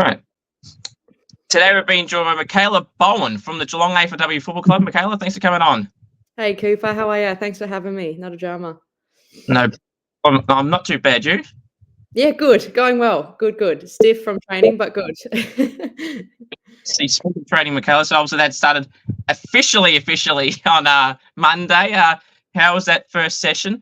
Right. Today we're being joined by Mikayla Bowen from the Geelong AFLW Football Club. Mikayla, thanks for coming on. Hey, Cooper, how are you? Thanks for having me. Not a drama. No, I'm not too bad, you? Yeah, good. Going well. Good. Stiff from training, but good. See, speaking of training, Mikayla, so obviously that started officially on Monday. How was that first session?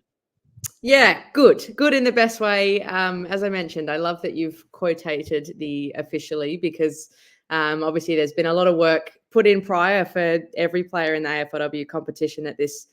Yeah, good. Good in the best way. As I mentioned, I love that you've quotated the officially because obviously there's been a lot of work put in prior for every player in the AFLW competition at this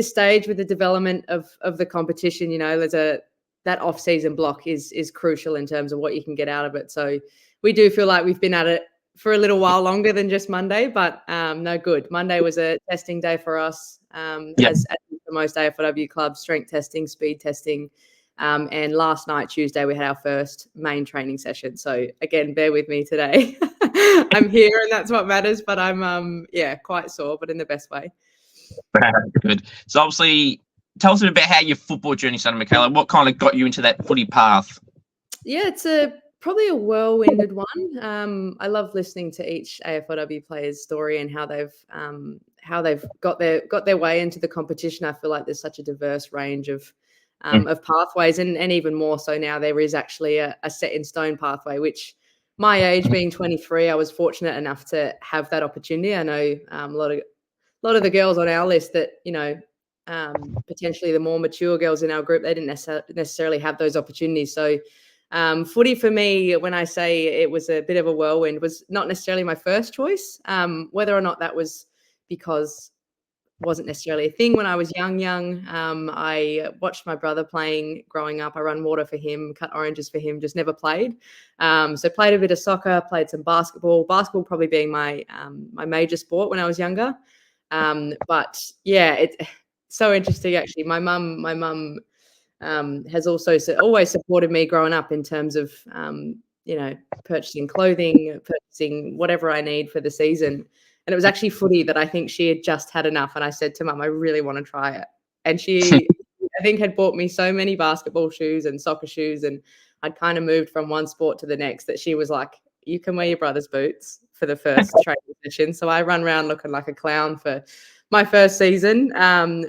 stage with the development of the competition. You know, that off-season block is crucial in terms of what you can get out of it. So we do feel like we've been at it for a little while longer than just Monday, but no good. Monday was a testing day for us, as for most AFLW clubs, strength testing, speed testing. And last night, Tuesday, we had our first main training session. So again, bear with me today. I'm here and that's what matters, but I'm quite sore, but in the best way. Good. So obviously, tell us a bit about how your football journey started, Mikayla. What kind of got you into that footy path? Yeah, it's probably a whirlwinded one. I love listening to each AFLW player's story and how they've got their way into the competition. I feel like there's such a diverse range of pathways, and even more so now there is actually a set in stone pathway, which my age being 23, I was fortunate enough to have that opportunity. I know a lot of the girls on our list that, you know, potentially the more mature girls in our group, they didn't necessarily have those opportunities. So footy for me, when I say it was a bit of a whirlwind, was not necessarily my first choice. Whether or not that was because it wasn't necessarily a thing when I was young. I watched my brother playing growing up. I run water for him, cut oranges for him, just never played. So played a bit of soccer, played some basketball probably being my major sport when I was younger. But yeah, it's so interesting actually. My mum has also always supported me growing up in terms of, purchasing clothing, purchasing whatever I need for the season. And it was actually footy that I think she had just had enough. And I said to Mum, I really want to try it. And she, I think, had bought me so many basketball shoes and soccer shoes. And I'd kind of moved from one sport to the next that she was like, you can wear your brother's boots for the first training session. So I run around looking like a clown for my first season,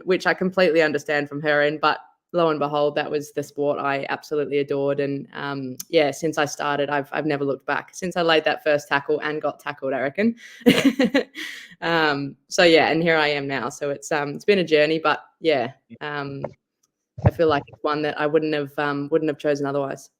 which I completely understand from her end. But lo and behold, that was the sport I absolutely adored. And since I started, I've never looked back. Since I laid that first tackle and got tackled, I reckon. And here I am now. So it's been a journey, but I feel like it's one that I wouldn't have chosen otherwise.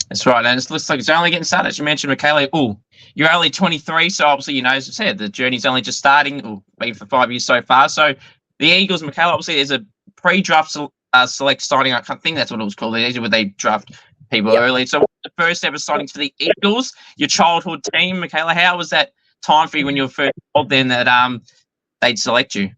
That's right, and it looks like it's only getting started. As you mentioned, Mikayla, you're only 23, so obviously, you know, as I said, the journey's only just starting, been for 5 years so far. So the Eagles, Mikayla, obviously, there's a pre-draft select signing. I think that's what it was called. Where they draft people early. So the first ever signing for the Eagles, your childhood team, Mikayla, how was that time for you when you were first told then that they'd select you?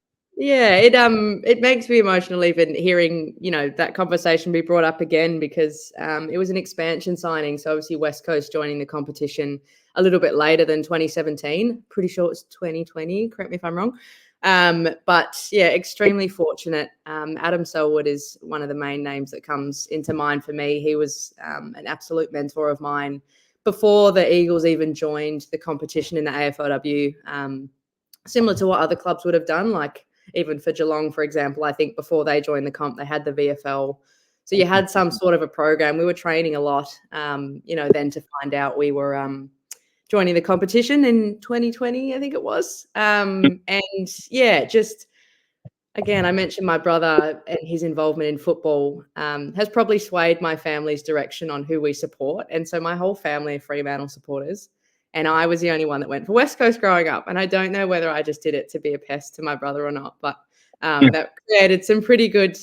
Yeah, it makes me emotional even hearing, you know, that conversation be brought up again because it was an expansion signing. So obviously West Coast joining the competition a little bit later than 2017. Pretty sure it's 2020. Correct me if I'm wrong. But yeah, extremely fortunate. Adam Selwood is one of the main names that comes into mind for me. He was an absolute mentor of mine before the Eagles even joined the competition in the AFLW. Similar to what other clubs would have done, like even for Geelong, for example, I think before they joined the comp, they had the VFL. So you had some sort of a program. We were training a lot, then to find out we were joining the competition in 2020, I think it was. Just again, I mentioned my brother and his involvement in football has probably swayed my family's direction on who we support. And so my whole family are Fremantle supporters. And I was the only one that went for West Coast growing up. And I don't know whether I just did it to be a pest to my brother or not, but that created some pretty good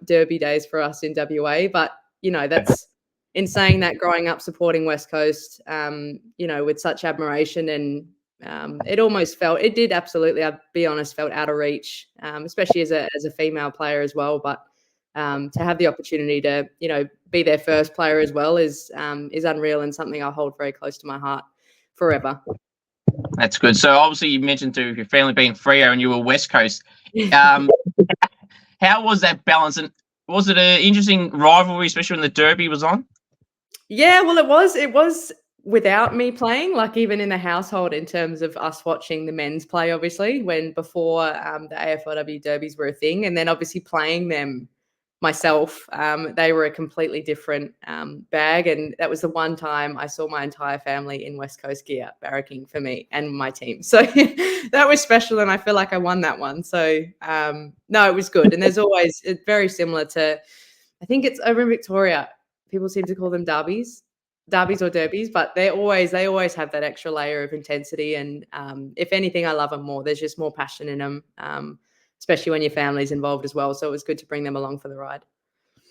derby days for us in WA. But, you know, that's in saying that growing up supporting West Coast, with such admiration and it did absolutely, I'll be honest, felt out of reach, especially as a female player as well. But to have the opportunity to, you know, be their first player as well is unreal and something I hold very close to my heart forever. That's good. So obviously you mentioned to your family being Freo and you were West Coast. How was that balance? And was it an interesting rivalry, especially when the Derby was on? Yeah, well, it was without me playing, like even in the household in terms of us watching the men's play, obviously, before the AFLW derbies were a thing, and then obviously playing them myself, they were a completely different bag. And that was the one time I saw my entire family in West Coast gear barracking for me and my team. So that was special, and I feel like I won that one. So no, it was good. And there's always, it's very similar to, I think it's over in Victoria, people seem to call them derbies or derbies, but they always have that extra layer of intensity. And if anything, I love them more. There's just more passion in them, especially when your family's involved as well. So it was good to bring them along for the ride.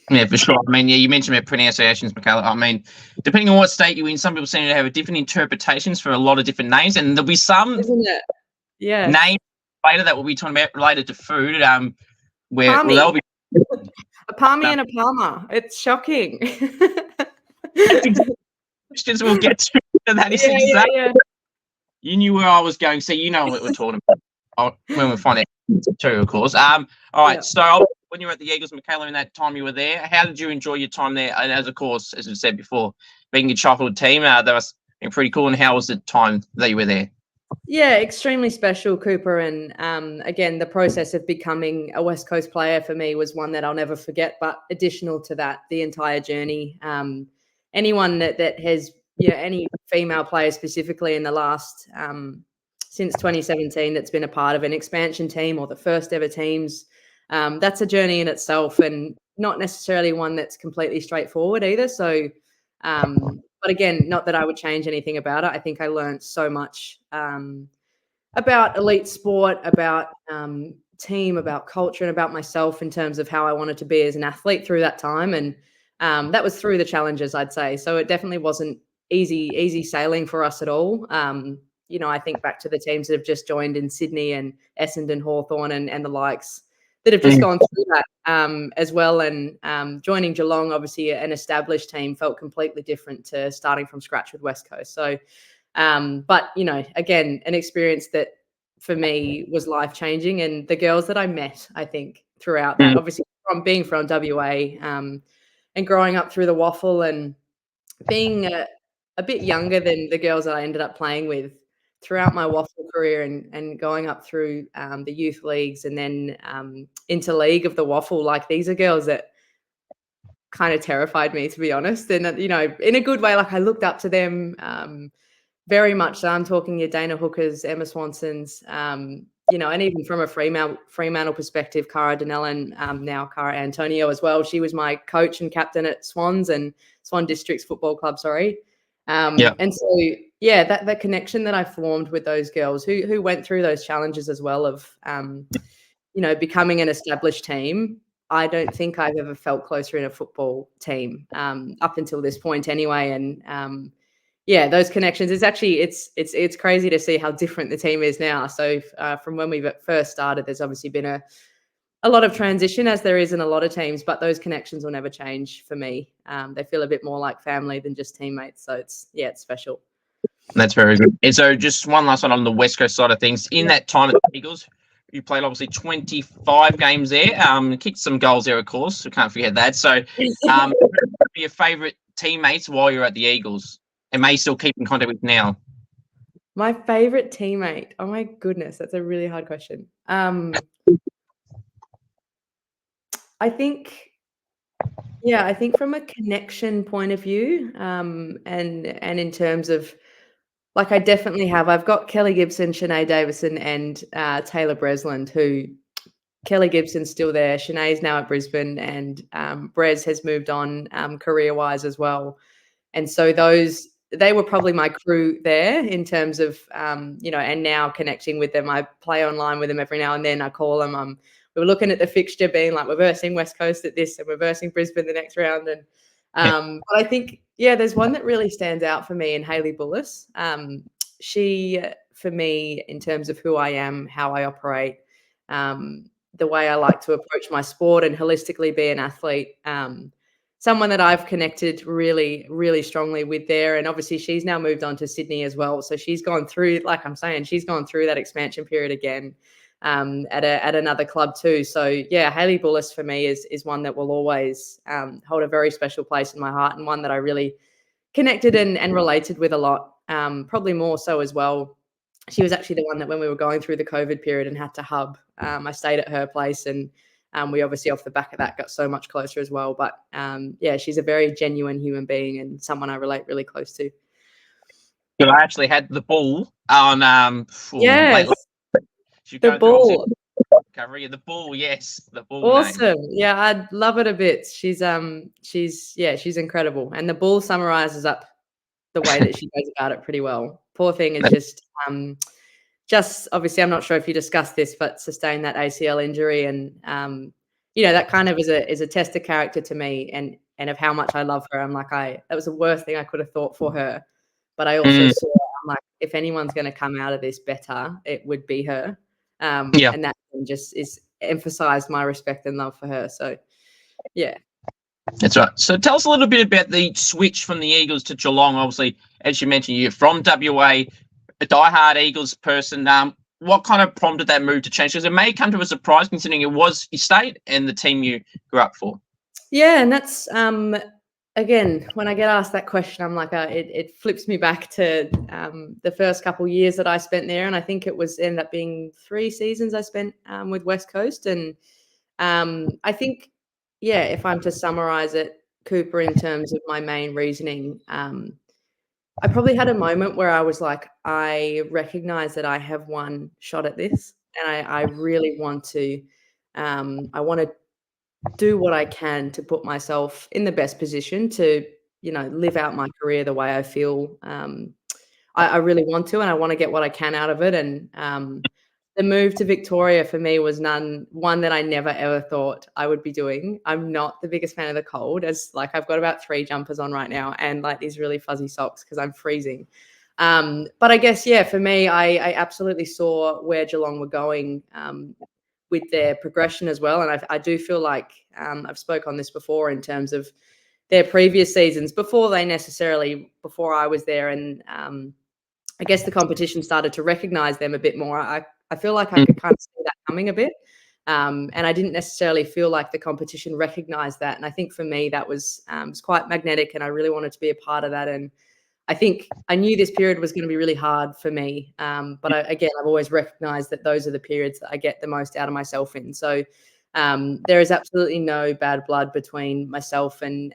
Yeah, for sure. I mean, yeah, you mentioned about pronunciations, Mikayla. I mean, depending on what state you're in, some people seem to have different interpretations for a lot of different names, and there'll be some Isn't it? Yeah. names later that we'll be talking about related to food, where Palmy. they'll be A palmy and a palmer. It's shocking. questions we'll get to. That is exactly. Yeah. You knew where I was going, so you know what we're talking about when we find out too, of course. All right, Yeah. so when you were at the Eagles, Mikayla, in that time you were there, how did you enjoy your time there? And as of course, as we said before, being a childhood team, that was pretty cool. And how was the time that you were there? Yeah, extremely special, Cooper. And again, the process of becoming a West Coast player for me was one that I'll never forget. But additional to that, the entire journey, anyone that has, any female player specifically in the last, since 2017, that's been a part of an expansion team or the first ever teams, that's a journey in itself, and not necessarily one that's completely straightforward either. So, but again, not that I would change anything about it. I think I learned so much about elite sport, about team, about culture, and about myself in terms of how I wanted to be as an athlete through that time. And that was through the challenges, I'd say. So it definitely wasn't easy sailing for us at all. I think back to the teams that have just joined in Sydney and Essendon, Hawthorn, and the likes that have just gone through that as well. And joining Geelong, obviously an established team, felt completely different to starting from scratch with West Coast. So, but, again, an experience that for me was life-changing. And the girls that I met, I think, throughout that, obviously from being from WA and growing up through the waffle and being a bit younger than the girls that I ended up playing with throughout my waffle career and going up through the youth leagues and then into league of the waffle, like these are girls that kind of terrified me, to be honest. And, in a good way, like I looked up to them very much. So I'm talking your Dana Hookers, Emma Swansons, and even from a Fremantle perspective, Cara Donnellan, now Cara Antonio as well. She was my coach and captain at Swans and Swan Districts Football Club, sorry. And so, that connection that I formed with those girls who went through those challenges as well of, becoming an established team. I don't think I've ever felt closer in a football team up until this point anyway. And those connections, it's crazy to see how different the team is now. So from when we first started, there's obviously been a lot of transition, as there is in a lot of teams, but those connections will never change for me. They feel a bit more like family than just teammates. So it's special. That's very good. And so just one last one on the West Coast side of things. In that time at the Eagles, you played obviously 25 games there, kicked some goals there, of course. We can't forget that. So your favourite teammates while you're at the Eagles and may still keep in contact with now? My favourite teammate. Oh my goodness, that's a really hard question. I think from a connection point of view, and in terms of, like, I definitely have. I've got Kelly Gibson, Shanae Davison, and Taylor Bresland, who Kelly Gibson's still there. Shanae's now at Brisbane, and Brez has moved on career-wise as well. And so they were probably my crew there in terms of, and now connecting with them. I play online with them every now and then. I call them. We were looking at the fixture being like, we're versing West Coast at this and we're versing Brisbane the next round. And but I think, there's one that really stands out for me in Hayley Bullis. She, for me, in terms of who I am, how I operate, the way I like to approach my sport and holistically be an athlete, someone that I've connected really, really strongly with there. And obviously she's now moved on to Sydney as well. So she's gone through, like I'm saying, she's gone through that expansion period again at another club too. So Hayley Bullis for me is one that will always hold a very special place in my heart, and one that I really connected and related with a lot, probably more so as well. She was actually the one that when we were going through the COVID period and had to hub, I stayed at her place, and we obviously off the back of that got so much closer as well. But yeah, she's a very genuine human being and someone I relate really close to. So I actually had the ball on Yes, the go through ball. recovery. The ball, yes, the ball Awesome. name. Yeah, I'd love it a bit. She's incredible. And the ball summarizes up the way that she goes about it pretty well. Poor thing is just obviously, I'm not sure if you discussed this, but sustained that ACL injury, and that kind of is a test of character to me, and of how much I love her. I'm like, that was the worst thing I could have thought for her, but I also saw, I'm like, if anyone's going to come out of this better, it would be her. Yeah. And that just is emphasized my respect and love for her. So yeah. That's right. So tell us a little bit about the switch from the Eagles to Geelong. Obviously, as you mentioned, you're from WA, a diehard Eagles person. What kind of prompted that move to change? Because it may come to a surprise considering it was your state and the team you grew up for. Yeah, and that's again, when I get asked that question, I'm like, it flips me back to the first couple of years that I spent there, and I think it was ended up being 3 seasons I spent with West Coast, and I think, yeah, if I'm to summarize it, Cooper, in terms of my main reasoning, I probably had a moment where I was like, I recognize that I have one shot at this, and I really want to, I want to do what I can to put myself in the best position to, live out my career the way I feel I really want to, and I want to get what I can out of it. And the move to Victoria for me was one that I never ever thought I would be doing. I'm not the biggest fan of the cold, as like I've got about 3 jumpers on right now and like these really fuzzy socks because I'm freezing. But I guess, yeah, for me, I absolutely saw where Geelong were going with their progression as well. And I do feel like I've spoke on this before in terms of their previous seasons before I was there. And I guess the competition started to recognize them a bit more. I feel like I could kind of see that coming a bit. And I didn't necessarily feel like the competition recognized that. And I think for me, that was quite magnetic, and I really wanted to be a part of that. And I think I knew this period was going to be really hard for me. But I've always recognized that those are the periods that I get the most out of myself in. So there is absolutely no bad blood between myself and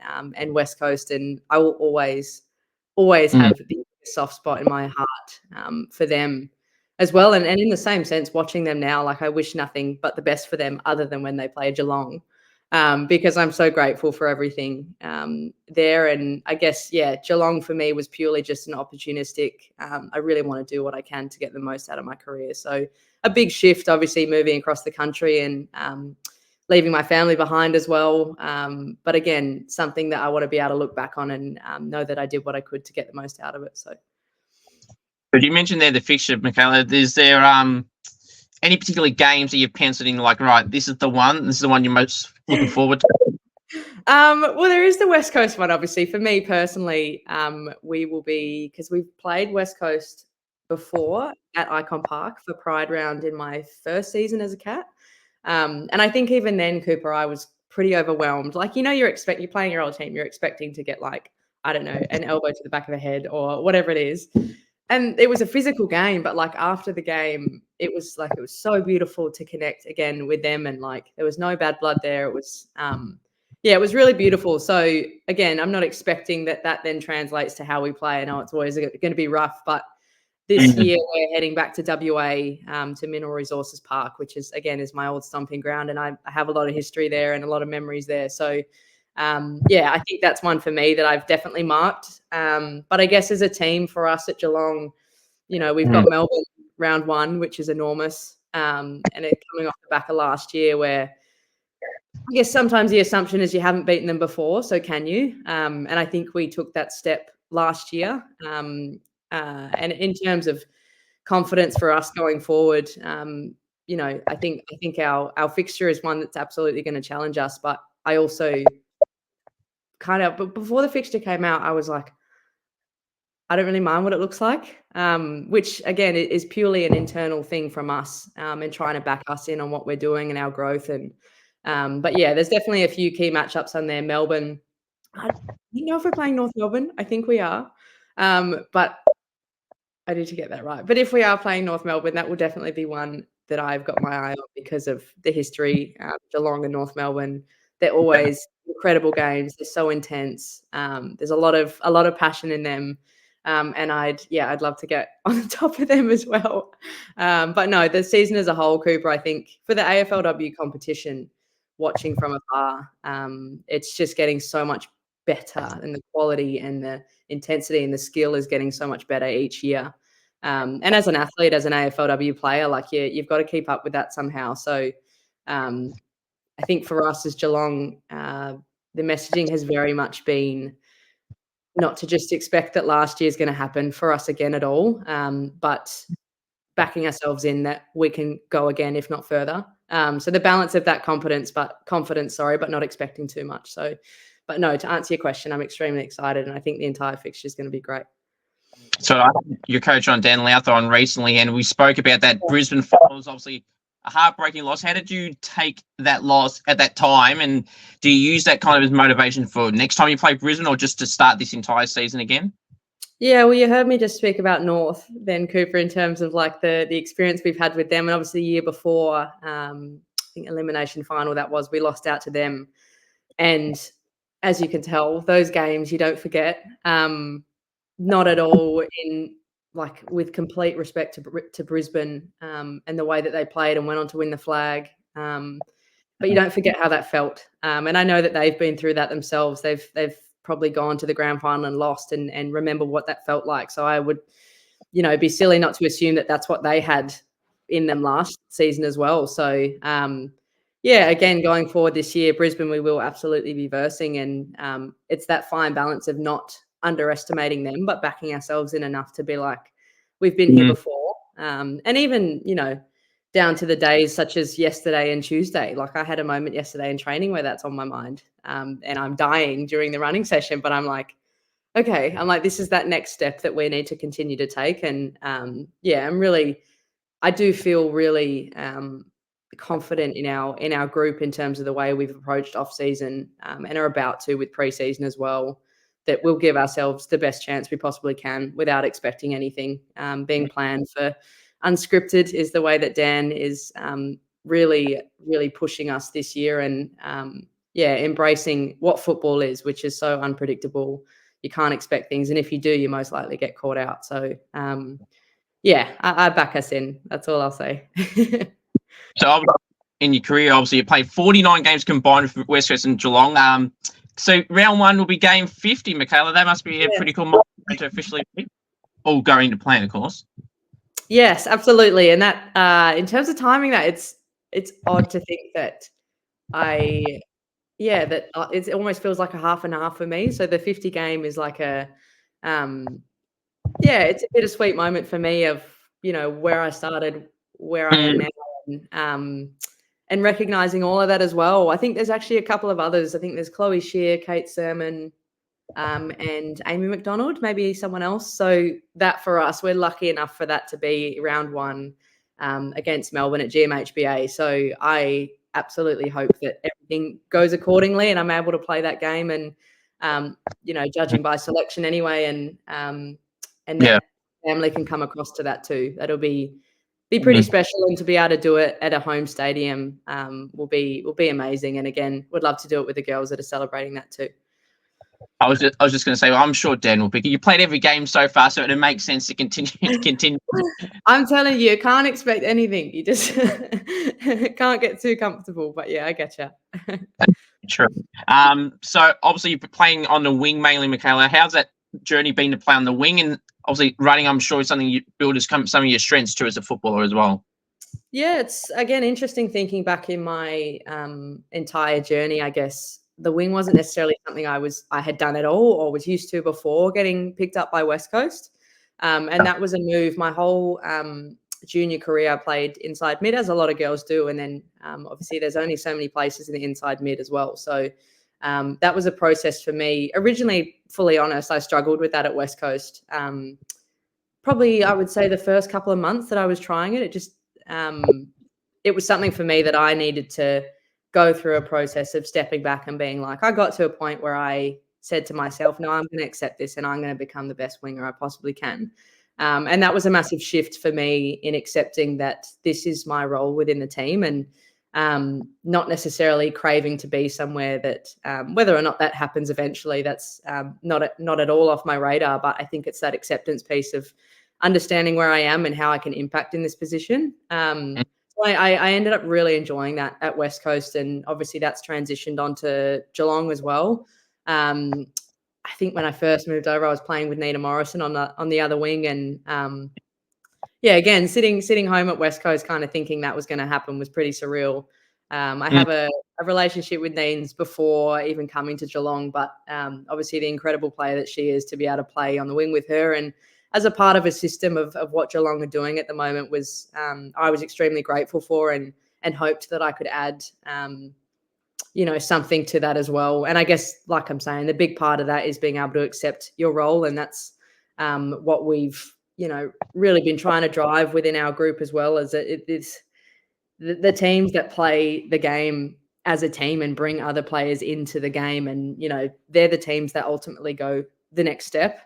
West Coast. And I will always have the soft spot in my heart for them as well. And in the same sense, watching them now, like I wish nothing but the best for them other than when they play Geelong. Because I'm so grateful for everything there. And I guess, yeah, Geelong for me was purely just an opportunistic. I really want to do what I can to get the most out of my career. So a big shift, obviously, moving across the country and leaving my family behind as well. But again, something that I want to be able to look back on and know that I did what I could to get the most out of it. So. But you mentioned there the fixture, Mikayla. Is there any particular games that you've penciled in, like, right, this is the one you're most looking forward to? Well, there is the West Coast one, obviously. For me personally, we will be, because we've played West Coast before at Icon Park for Pride Round in my first season as a Cat. And I think even then, Cooper, I was pretty overwhelmed. Like, you're playing your old team, you're expecting to get like, I don't know, an elbow to the back of the head or whatever it is. And it was a physical game, but like after the game, it was so beautiful to connect again with them, and like there was no bad blood there. It was it was really beautiful. So again, I'm not expecting that then translates to how we play. I know it's always going to be rough, but this year we're heading back to WA to Mineral Resources Park, which is my old stomping ground, and I have a lot of history there and a lot of memories there. So I think that's one for me that I've definitely marked. But I guess as a team for us at Geelong, we've got Melbourne round 1, which is enormous. And it's coming off the back of last year where I guess sometimes the assumption is you haven't beaten them before, so can you? And I think we took that step last year. And in terms of confidence for us going forward, I think our fixture is one that's absolutely going to challenge us. But I also but before the fixture came out, I was like, I don't really mind what it looks like, which again is purely an internal thing from us and trying to back us in on what we're doing and our growth. And but yeah, there's definitely a few key matchups on there. Melbourne, I don't know if we're playing North Melbourne. I think we are. But I need to get that right. But if we are playing North Melbourne, that will definitely be one that I've got my eye on because of the history. Geelong and North Melbourne, they're always incredible games. They're so intense. There's a lot of passion in them. And I'd love to get on the top of them as well. But no, the season as a whole, Cooper, I think for the AFLW competition, watching from afar, it's just getting so much better, and the quality and the intensity and the skill is getting so much better each year. And as an athlete, as an AFLW player, like you've got to keep up with that somehow. So I think for us as Geelong, the messaging has very much been not to just expect that last year is going to happen for us again at all, but backing ourselves in that we can go again, if not further. So the balance of that confidence, but not expecting too much. So, but no, to answer your question, I'm extremely excited, and I think the entire fixture is going to be great. So I had your coach on Dan Lowther on recently, and we spoke about that Brisbane finals, obviously a heartbreaking loss. How did you take that loss at that time, and do you use that kind of as motivation for next time you play Brisbane, or just to start this entire season again? Yeah, well, you heard me just speak about North then, Cooper, in terms of like the experience we've had with them, and obviously the year before, I think elimination final we lost out to them, and as you can tell, those games you don't forget. Not at all in like with complete respect to Brisbane, and the way that they played and went on to win the flag. But you don't forget how that felt. And I know that they've been through that themselves. They've probably gone to the grand final and lost, and remember what that felt like. So I would, be silly not to assume that that's what they had in them last season as well. So again, going forward this year, Brisbane, we will absolutely be versing, and it's that fine balance of not underestimating them, but backing ourselves in enough to be like, we've been here before. And even, down to the days such as yesterday and Tuesday. Like I had a moment yesterday in training where that's on my mind, and I'm dying during the running session, but I'm like, okay, this is that next step that we need to continue to take. And I do feel really confident in our group in terms of the way we've approached off season, and are about to with preseason as well, that we'll give ourselves the best chance we possibly can without expecting anything. Being planned for unscripted is the way that Dan is really, really pushing us this year, and embracing what football is, which is so unpredictable. You can't expect things, and if you do, you most likely get caught out. So I back us in. That's all I'll say. So in your career, obviously you played 49 games combined with West Coast and Geelong. So round one will be game 50, Mikayla. That must be a pretty cool moment to officially be all going to plan, of course. Yes, absolutely. And that in terms of timing, that it's odd to think that it almost feels like a half and half for me. So the 50 game is like it's a bittersweet moment for me of, where I started, where I am now, and recognizing all of that as well. I think there's actually a couple of others. I think there's Chloe Shear, Kate Sermon, and Amy McDonald, maybe someone else. So that for us, we're lucky enough for that to be round one against Melbourne at GMHBA. So I absolutely hope that everything goes accordingly and I'm able to play that game, and judging by selection anyway, and that family can come across to that too. That'll be pretty special, and to be able to do it at a home stadium will be amazing. And again, would love to do it with the girls that are celebrating that too. I was just going to say, well, I'm sure Dan will pick it. You played every game so far, so it makes sense to continue. I'm telling you, can't expect anything. You just can't get too comfortable. But yeah, I get you. True. So obviously you're playing on the wing mainly, Mikayla. How's that journey been to play on the wing? And obviously running, I'm sure, is something you build as some of your strengths too as a footballer as well. Yeah, it's again interesting thinking back in my entire journey. I guess the wing wasn't necessarily something I had done at all or was used to before getting picked up by West Coast, and that was a move. My whole junior career I played inside mid, as a lot of girls do, and then obviously there's only so many places in the inside mid as well. So that was a process for me. Originally, fully honest, I struggled with that at West Coast. Probably I would say the first couple of months that I was trying it, it was something for me that I needed to go through a process of stepping back and being like, I got to a point where I said to myself, no, I'm going to accept this and I'm going to become the best winger I possibly can. And that was a massive shift for me in accepting that this is my role within the team, and not necessarily craving to be somewhere that, whether or not that happens eventually, that's not at all off my radar. But I think it's that acceptance piece of understanding where I am and how I can impact in this position. So I ended up really enjoying that at West Coast, and obviously that's transitioned onto Geelong as well. I think when I first moved over, I was playing with Nina Morrison on the other wing, and yeah, again, sitting home at West Coast, kind of thinking that was going to happen was pretty surreal. I have a relationship with Nines before even coming to Geelong, but obviously the incredible player that she is, to be able to play on the wing with her and as a part of a system of what Geelong are doing at the moment was I was extremely grateful for, and hoped that I could add something to that as well. And I guess, like I'm saying, the big part of that is being able to accept your role, and that's what we've really been trying to drive within our group as well, as it's the teams that play the game as a team and bring other players into the game, and they're the teams that ultimately go the next step.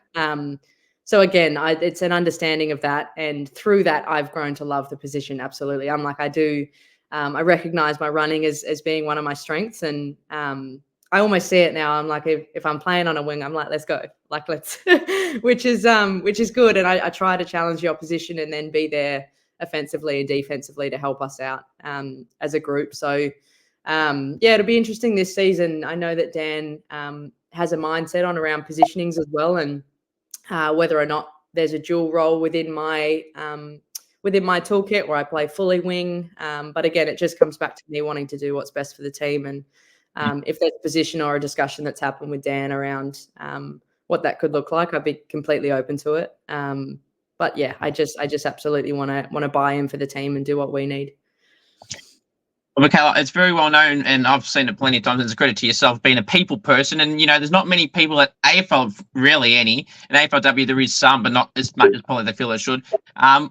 So again, it's an understanding of that, and through that, I've grown to love the position. Absolutely, I recognize my running as being one of my strengths, and I almost see it now. I'm like, if I'm playing on a wing, I'm like, let's go, like let's, which is good, and I try to challenge the opposition and then be there offensively and defensively to help us out as a group. So yeah, it'll be interesting this season. I know that Dan has a mindset on around positionings as well, and whether or not there's a dual role within my toolkit where I play fully wing. But again, it just comes back to me wanting to do what's best for the team. And if there's a position or a discussion that's happened with Dan around what that could look like, I'd be completely open to it. But yeah, I just absolutely want to buy in for the team and do what we need. Well, Mikayla, it's very well known, and I've seen it plenty of times, and it's a credit to yourself being a people person. And, there's not many people at AFL, really any. In AFLW, there is some, but not as much as probably they feel they should.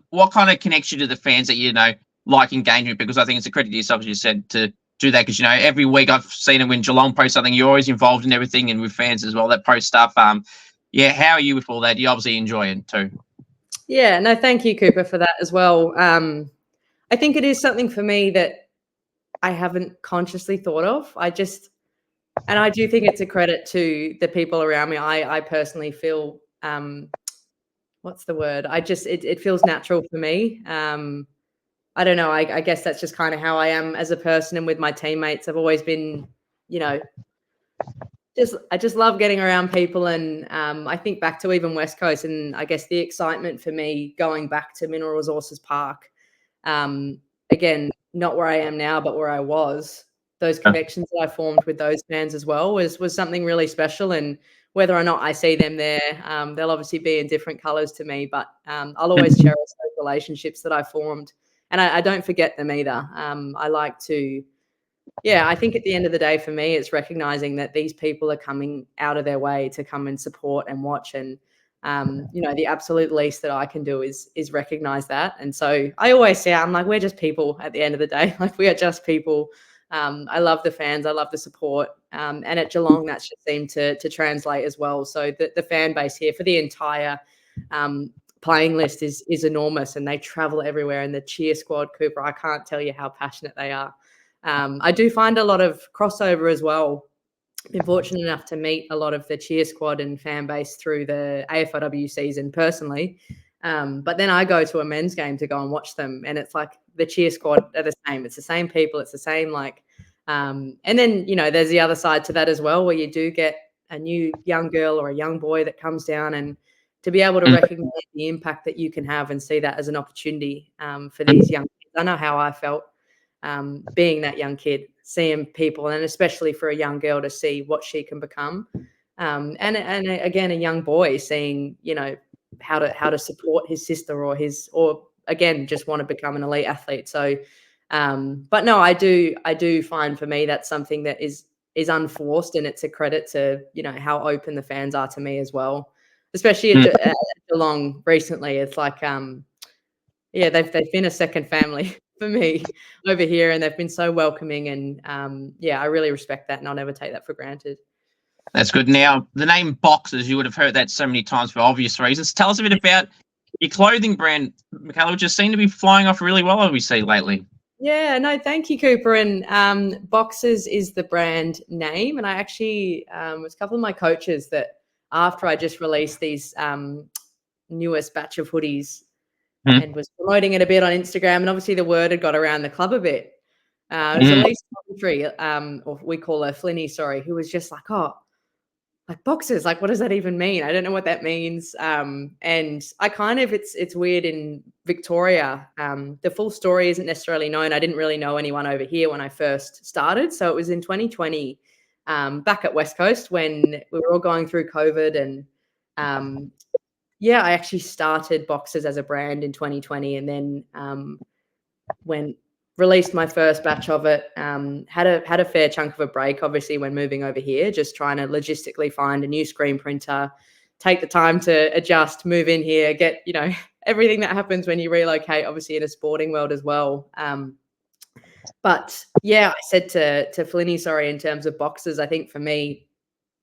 What kind of connects you to the fans that, like engagement? Because I think it's a credit to yourself, as you said, to do that. Because, every week I've seen it when Geelong posts something, you're always involved in everything, and with fans as well, that post stuff. Yeah, how are you with all that? You obviously enjoy it too. Yeah, no, thank you, Cooper, for that as well. I think it is something for me that I haven't consciously thought of. And I do think it's a credit to the people around me. I personally feel, what's the word? It feels natural for me. I don't know. I guess that's just kind of how I am as a person, and with my teammates, I've always been, I just love getting around people. And I think back to even West Coast, and I guess the excitement for me going back to Mineral Resources Park, again, not where I am now, but where I was, those connections that I formed with those fans as well was something really special. And whether or not I see them there, they'll obviously be in different colors to me, but I'll always cherish those relationships that I formed. And I don't forget them either. I like to, I think at the end of the day, for me, it's recognizing that these people are coming out of their way to come and support and watch. And the absolute least that I can do is recognize that. And so I always say, I'm like, we're just people at the end of the day. Like, we are just people. I love the fans. I love the support. And at Geelong, that's just seemed to translate as well. So the fan base here for the entire playing list is enormous, and they travel everywhere. And the cheer squad, Cooper, I can't tell you how passionate they are. I do find a lot of crossover as well. Been fortunate enough to meet a lot of the cheer squad and fan base through the AFLW season personally. But then I go to a men's game to go and watch them, and it's like the cheer squad are the same. It's the same people. It's the same, and then, there's the other side to that as well, where you do get a new young girl or a young boy that comes down, and to be able to recognize the impact that you can have and see that as an opportunity for these young kids. I know how I felt being that young kid, seeing people, and especially for a young girl to see what she can become. And again, a young boy seeing, how to support his sister or again, just want to become an elite athlete. So, but no, I do find for me, that's something that is unforced, and it's a credit to, how open the fans are to me as well, especially at Geelong recently. It's like, they've been a second family for me over here, and they've been so welcoming, and I really respect that, and I'll never take that for granted. That's good. Now, the name Boxers, you would have heard that so many times for obvious reasons. Tell us a bit about your clothing brand, Mikayla, which has seemed to be flying off really well, we see lately. Yeah, no, thank you, Cooper. And Boxers is the brand name. And I actually, it was a couple of my coaches that after I just released these newest batch of hoodies and was promoting it a bit on Instagram, and obviously the word had got around the club a bit. It was Elise Coventry, or we call her Flinny, sorry, who was just like, oh, like Boxers, like what does that even mean? I don't know what that means. And I kind of, it's weird in Victoria. The full story isn't necessarily known. I didn't really know anyone over here when I first started. So it was in 2020, back at West Coast when we were all going through COVID. And I actually started Boxers as a brand in 2020, and then when released my first batch of it, had a fair chunk of a break, obviously, when moving over here, just trying to logistically find a new screen printer, take the time to adjust, move in here, get, everything that happens when you relocate, obviously in a sporting world as well. But yeah, I said to Flinny, sorry, in terms of Boxers, I think for me,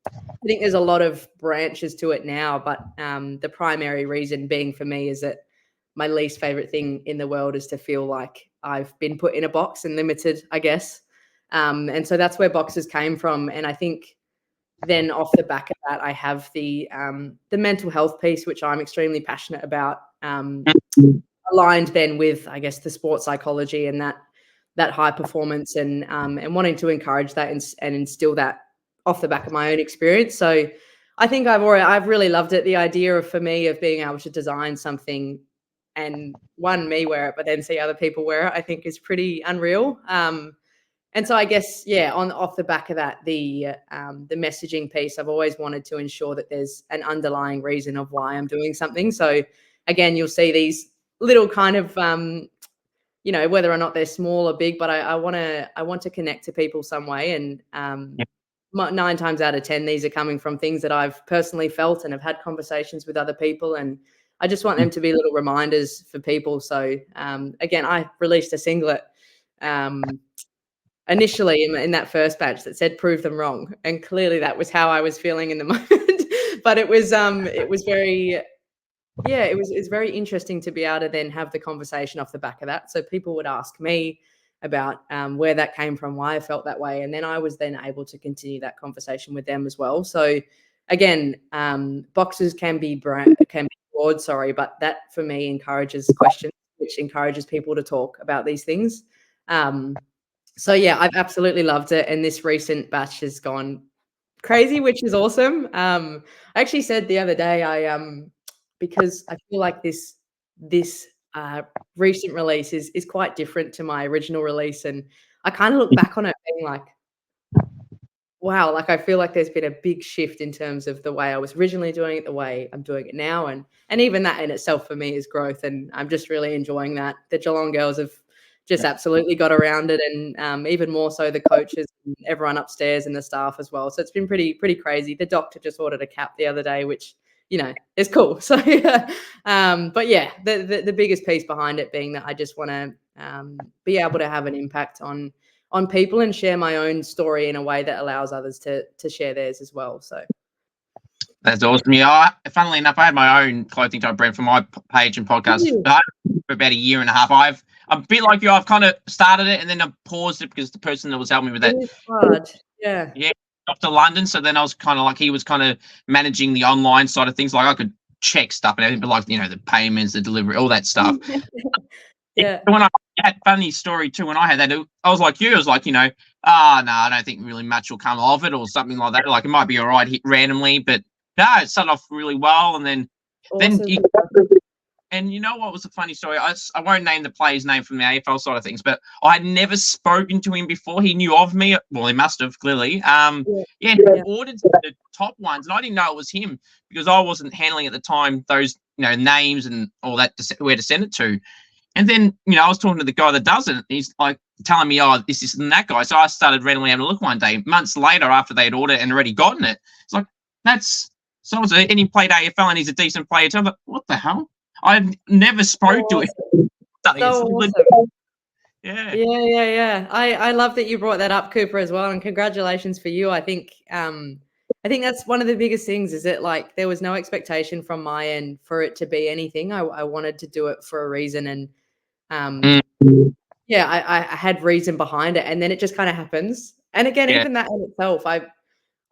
I think there's a lot of branches to it now, but the primary reason being for me is that my least favorite thing in the world is to feel like I've been put in a box and limited, I guess. And so that's where Boxers came from. And I think then off the back of that, I have the mental health piece, which I'm extremely passionate about, aligned then with, I guess, the sports psychology and that high performance and wanting to encourage that and instill that off the back of my own experience. So I think I've really loved it. The idea of, for me, of being able to design something and me wear it, but then see other people wear it, I think is pretty unreal. And so I guess, off the back of that, the messaging piece, I've always wanted to ensure that there's an underlying reason of why I'm doing something. So again, you'll see these little kind of, whether or not they're small or big, but I want to connect to people some way. And 9 times out of 10, these are coming from things that I've personally felt and have had conversations with other people. And I just want them to be little reminders for people. So again, I released a singlet initially in that first batch that said "prove them wrong," and clearly that was how I was feeling in the moment. But it was very, it's very interesting to be able to then have the conversation off the back of that. So people would ask me about where that came from, why I felt that way, and then I was then able to continue that conversation with them as well. So again, Boxers can be broad, sorry, but that for me encourages questions, which encourages people to talk about these things. So yeah, I've absolutely loved it, and this recent batch has gone crazy, which is awesome. I actually said the other day, because I feel like this recent release is quite different to my original release, and I kind of look back on it being like, wow, like I feel like there's been a big shift in terms of the way I was originally doing it, the way I'm doing it now, and even that in itself for me is growth, and I'm just really enjoying that. The Geelong girls have just absolutely got around it, and even more so the coaches and everyone upstairs and the staff as well. So it's been pretty crazy. The doctor just ordered a cap the other day, which is cool. So but yeah, the biggest piece behind it being that I just want to be able to have an impact on people and share my own story in a way that allows others to share theirs as well. So that's awesome. Yeah, funnily enough, I had my own clothing type brand for my page and podcast for about a year and a half. I'm a bit like you. I've kind of started it and then I paused it because the person that was helping me with that, hard. off to London. So then I was kind of like, he was kind of managing the online side of things. Like I could check stuff and everything, but like the payments, the delivery, all that stuff. Yeah. When I had funny story too, when I had that, I was like you. I was like, no, I don't think really much will come of it or something like that. Like it might be all right randomly, but no, it started off really well, and then and you know what was a funny story? I won't name the player's name from the AFL side of things, but I had never spoken to him before. He knew of me. Well, he must have, clearly. He ordered the top ones, and I didn't know it was him because I wasn't handling at the time those names and all that, where to send it to. And then, I was talking to the guy that does it. He's like telling me, this isn't that guy. So I started randomly having a look one day, months later after they'd ordered and already gotten it. It's like, that's so-and-so, and he played AFL and he's a decent player too. I'm like, what the hell? I've never spoke to him. So awesome. Yeah. I love that you brought that up, Cooper, as well. And congratulations for you. I think I think that's one of the biggest things is that like there was no expectation from my end for it to be anything. I wanted to do it for a reason and um yeah, I had reason behind it and then it just kind of happens. And again, Yeah. even that in itself, I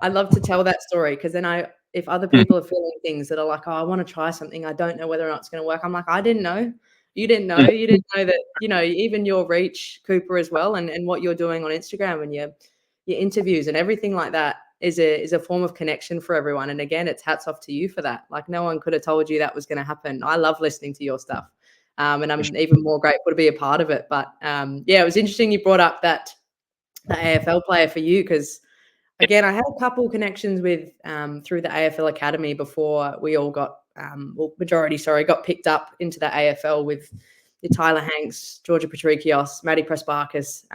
love to tell that story because then if other Mm. people are feeling things that are like, oh, I want to try something, I don't know whether or not it's going to work. I'm like, I didn't know. You didn't know. Mm. You didn't know that, even your reach, Cooper, as well, and what you're doing on Instagram and your interviews and everything like that is a form of connection for everyone. And again, it's hats off to you for that. Like no one could have told you that was going to happen. I love listening to your stuff. And I'm even more grateful to be a part of it. But yeah, it was interesting you brought up that the AFL player for you because again, I had a couple connections with through the AFL Academy before we all got got picked up into the AFL with Tyler Hanks, Georgia Patrikios, Maddie Pressbarkis,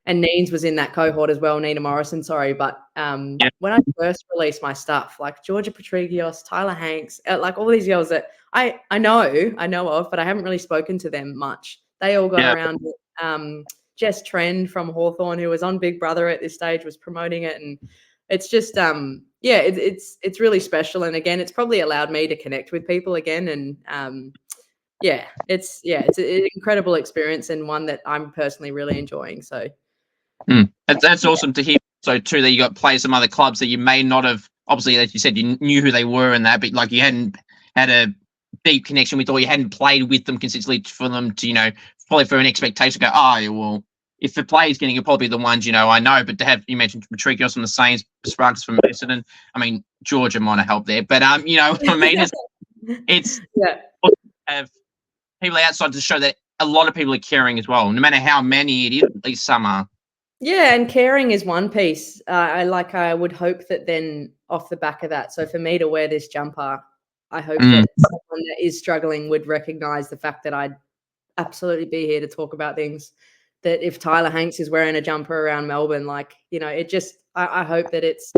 and Neens was in that cohort as well, Nina Morrison, sorry. But Yeah. when I first released my stuff, like Georgia Patrikios, Tyler Hanks, like all these girls that I know of, but I haven't really spoken to them much. They all got Yeah. around with Jess Trend from Hawthorn, who was on Big Brother at this stage, was promoting it. And it's just it's really special. And again, it's probably allowed me to connect with people again. And it's an incredible experience and one that I'm personally really enjoying. So That's awesome to hear. So too, that you got players from other clubs that you may not have. Obviously, as you said, you knew who they were and that, but like you hadn't had a deep connection with, or you hadn't played with them consistently for them to, probably for an expectation. Go, oh, yeah, well, if the player's getting, you're probably the ones I know. But to have you mentioned Patrikios from the Saints, Sparks from Essendon. I mean, Georgia might have helped there, but what I mean, it's yeah. have people outside to show that a lot of people are caring as well. No matter how many it is, at least some are. Yeah, and caring is one piece. I would hope that then off the back of that, so for me to wear this jumper, I hope that someone that is struggling would recognize the fact that I'd absolutely be here to talk about things. That if Tyler Hanks is wearing a jumper around Melbourne, it just I hope that that's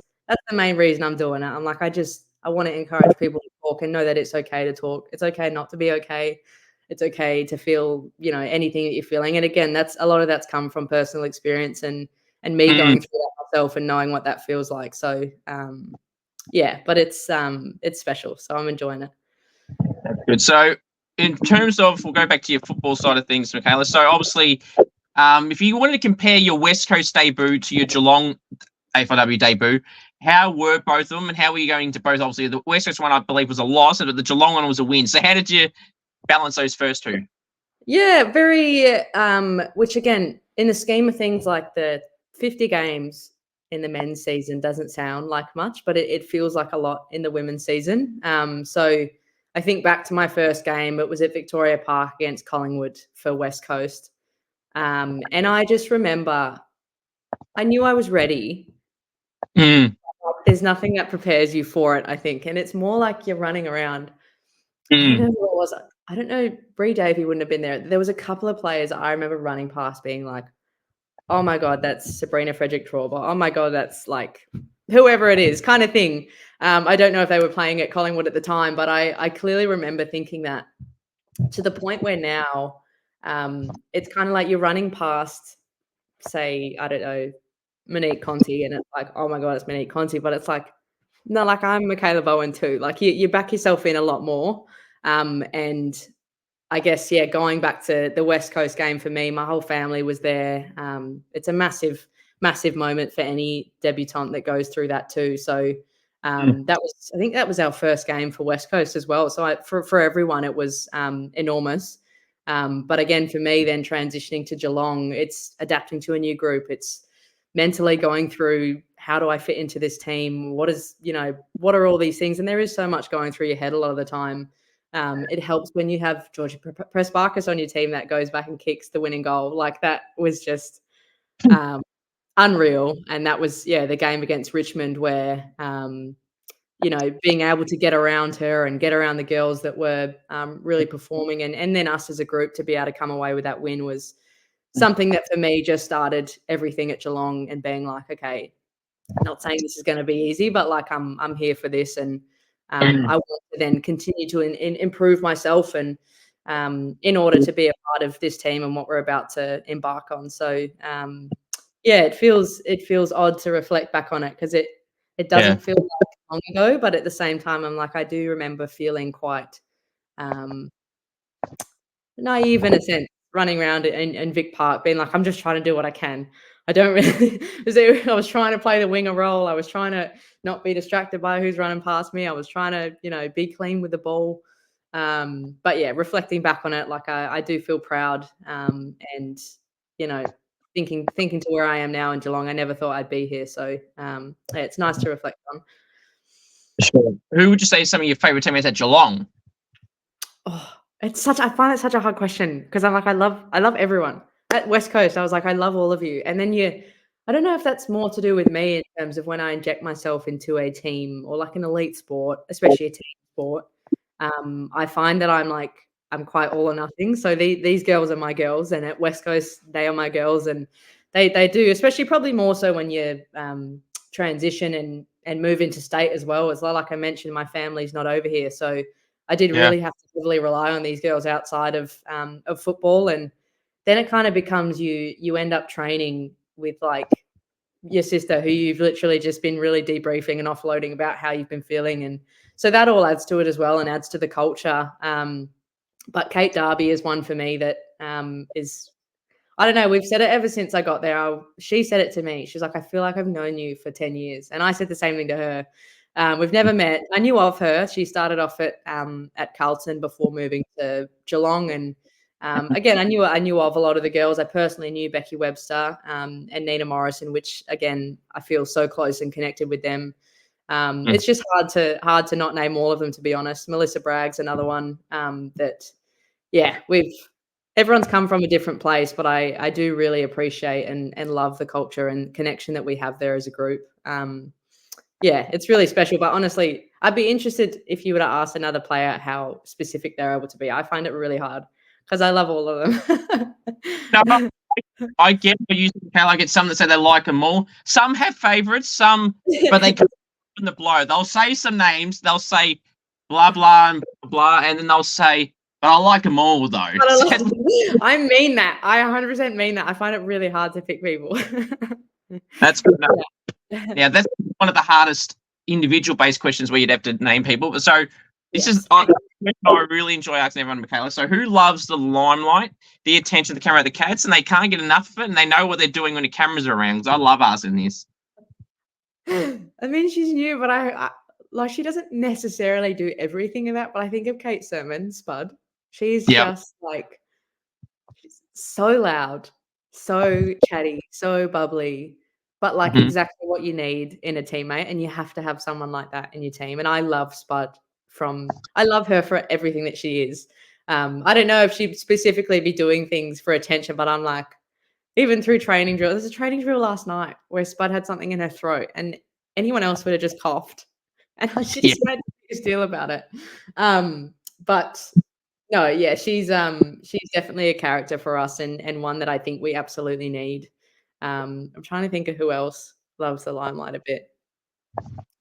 the main reason I'm doing it. I'm like, I want to encourage people to talk and know that it's okay to talk. It's okay not to be okay. It's okay to feel, anything that you're feeling. And again, a lot of that's come from personal experience and me going through that myself and knowing what that feels like. So but it's special. So I'm enjoying it. Good. So in terms of, we'll go back to your football side of things, Mikayla. So obviously, if you wanted to compare your West Coast debut to your Geelong AFLW debut, how were both of them and how were you going to both? Obviously, the West Coast one, I believe, was a loss, but the Geelong one was a win. So how did you balance those first two? Yeah, very, which again, in the scheme of things, like the 50 games in the men's season doesn't sound like much, but it feels like a lot in the women's season. So I think back to my first game, it was at Victoria Park against Collingwood for West Coast. And I just remember I knew I was ready. There's nothing that prepares you for it, I think. And it's more like you're running around. I don't know who it was. I don't know. Bree Davey wouldn't have been there. There was a couple of players I remember running past being like, oh my God, that's Sabrina Frederick-Traub. Oh my God, that's like whoever it is kind of thing. I don't know if they were playing at Collingwood at the time, but I clearly remember thinking that to the point where now it's kind of like you're running past, say, I don't know, Monique Conti, and it's like, oh my God, it's Monique Conti. But it's like, no, like I'm Mikayla Bowen too. Like you back yourself in a lot more. And I guess, going back to the West Coast game for me, my whole family was there. It's a massive, massive moment for any debutante that goes through that too. So I think that was our first game for West Coast as well. So for everyone, it was enormous. But again, for me, then transitioning to Geelong, it's adapting to a new group. It's mentally going through, how do I fit into this team? What are all these things? And there is so much going through your head a lot of the time. It helps when you have Georgia Pressbarkis on your team that goes back and kicks the winning goal. Like that was just unreal. And that was, the game against Richmond where, being able to get around her and get around the girls that were really performing and then us as a group to be able to come away with that win was something that for me just started everything at Geelong and being like, okay, not saying this is going to be easy, but like I'm here for this. And I want to then continue to improve myself and in order to be a part of this team and what we're about to embark on. So it feels odd to reflect back on it because it doesn't feel like long ago, but at the same time, I'm like, I do remember feeling quite naive in a sense, running around in Vic Park, being like, I'm just trying to do what I can. I don't really. I was trying to play the winger role. I was trying to not be distracted by who's running past me. I was trying to, be clean with the ball. But yeah, reflecting back on it, like I do feel proud. And thinking to where I am now in Geelong, I never thought I'd be here. So yeah, it's nice to reflect on. Sure. Who would you say is some of your favourite teammates at Geelong? Oh, I find it such a hard question because I'm like, I love everyone. At West Coast, I was like, I love all of you. And then I don't know if that's more to do with me in terms of when I inject myself into a team or like an elite sport, especially a team sport. I find that I'm quite all or nothing. So these girls are my girls, and at West Coast, they are my girls, and they do, especially probably more so when you transition and move into state as well. As well, like I mentioned, my family's not over here, so I did really have to heavily rely on these girls outside of football, and then it kind of becomes you end up training with like your sister who you've literally just been really debriefing and offloading about how you've been feeling, and so that all adds to it as well and adds to the culture. But Kate Darby is one for me that is, I don't know, we've said it ever since I got there. She said it to me. She's like, I feel like I've known you for 10 years. And I said the same thing to her. We've never met. I knew of her. She started off at Carlton before moving to Geelong. And again, I knew of a lot of the girls. I personally knew Becky Webster and Nina Morrison, which again, I feel so close and connected with them. It's just hard to not name all of them, to be honest. Melissa Bragg's another one that, yeah, everyone's come from a different place, but I do really appreciate and love the culture and connection that we have there as a group. Yeah, it's really special. But honestly, I'd be interested if you were to ask another player how specific they're able to be. I find it really hard because I love all of them. No, I get what you say. I get some that say they like them all. Some have favourites, but they come in the blow. They'll say some names. They'll say blah blah and blah, and then they'll say, "But I like them all, though." I mean that. I 100% mean that. I find it really hard to pick people. That's good enough. Yeah, that's one of the hardest individual-based questions where you'd have to name people. So this is I really enjoy asking everyone, Mikayla. So who loves the limelight, the attention, the camera, the cats, and they can't get enough of it, and they know what they're doing when the cameras are around? 'Cause I love asking this. I mean, she's new, but I like, she doesn't necessarily do everything of that. But I think of Kate Sermon, Spud. She's just like, she's so loud, so chatty, so bubbly, but like exactly what you need in a teammate. And you have to have someone like that in your team. And I love Spud I love her for everything that she is. I don't know if she'd specifically be doing things for attention, but I'm like, even through training drill, there's a training drill last night where Spud had something in her throat and anyone else would have just coughed. And she just made a big deal about it. But no, yeah, she's definitely a character for us and one that I think we absolutely need. I'm trying to think of who else loves the limelight a bit.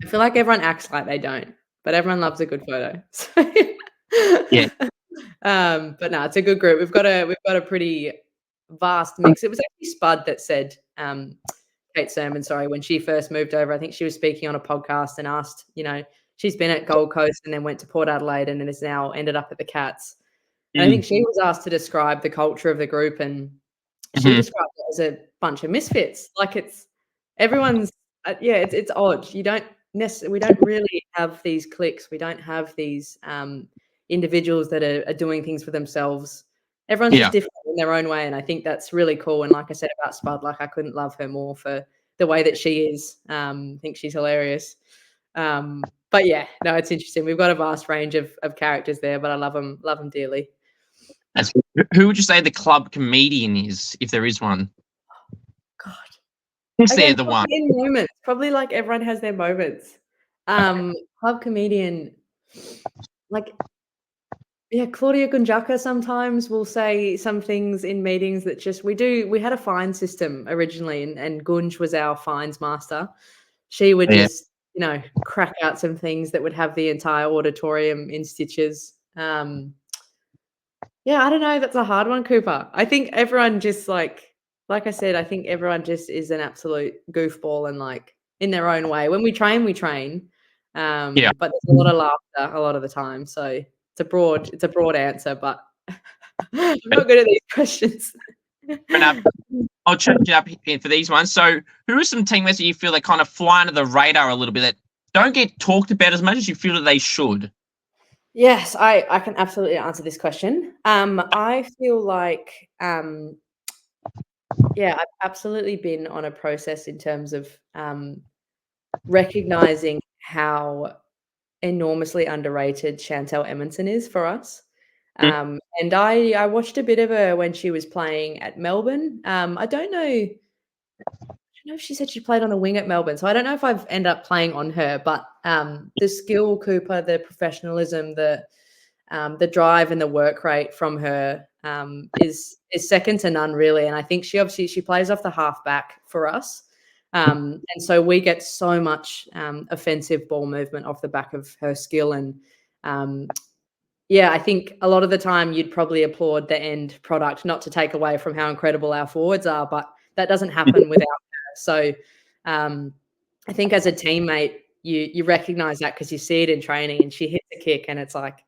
I feel like everyone acts like they don't, but everyone loves a good photo. Yeah. But no, it's a good group. We've got a pretty vast mix. It was actually Spud that said, Kate Sermon, sorry, when she first moved over, I think she was speaking on a podcast and asked, she's been at Gold Coast and then went to Port Adelaide and then has now ended up at the Cats. And I think she was asked to describe the culture of the group, and she described it as a bunch of misfits. Like everyone's, it's odd. We don't really have these cliques. We don't have these individuals that are doing things for themselves. Everyone's just different in their own way, and I think that's really cool. And like I said about Spud, like I couldn't love her more for the way that she is. I think she's hilarious. But yeah, no, it's interesting. We've got a vast range of characters there, but I love them dearly. Who would you say the club comedian is, if there is one? God, Is there the one? In moments, probably like everyone has their moments. Club comedian, like. Yeah, Claudia Gunjaka sometimes will say some things in meetings that just we had a fine system originally and Gunj was our fines master. She would just, crack out some things that would have the entire auditorium in stitches. Yeah, I don't know. That's a hard one, Cooper. I think everyone just like I said, I think everyone just is an absolute goofball and like in their own way. When we train, we train. Yeah. But there's a lot of laughter a lot of the time. So it's a broad answer, but I'm not good at these questions. And I'll change it up here for these ones. So, who are some teammates that you feel that kind of fly under the radar a little bit that don't get talked about as much as you feel that they should? Yes, I can absolutely answer this question. I feel like, yeah, I've absolutely been on a process in terms of recognizing how enormously underrated Chantel Edmondson is for us. And I watched a bit of her when she was playing at Melbourne. I don't know if she said she played on a wing at Melbourne, so I don't know if I've ended up playing on her, but the skill, Cooper, the professionalism, the drive and the work rate from her is second to none, really. And I think she plays off the halfback for us, and so we get so much offensive ball movement off the back of her skill. And yeah, I think a lot of the time you'd probably applaud the end product, not to take away from how incredible our forwards are, but that doesn't happen without her. So I think as a teammate, you recognize that because you see it in training, and she hits a kick and it's like,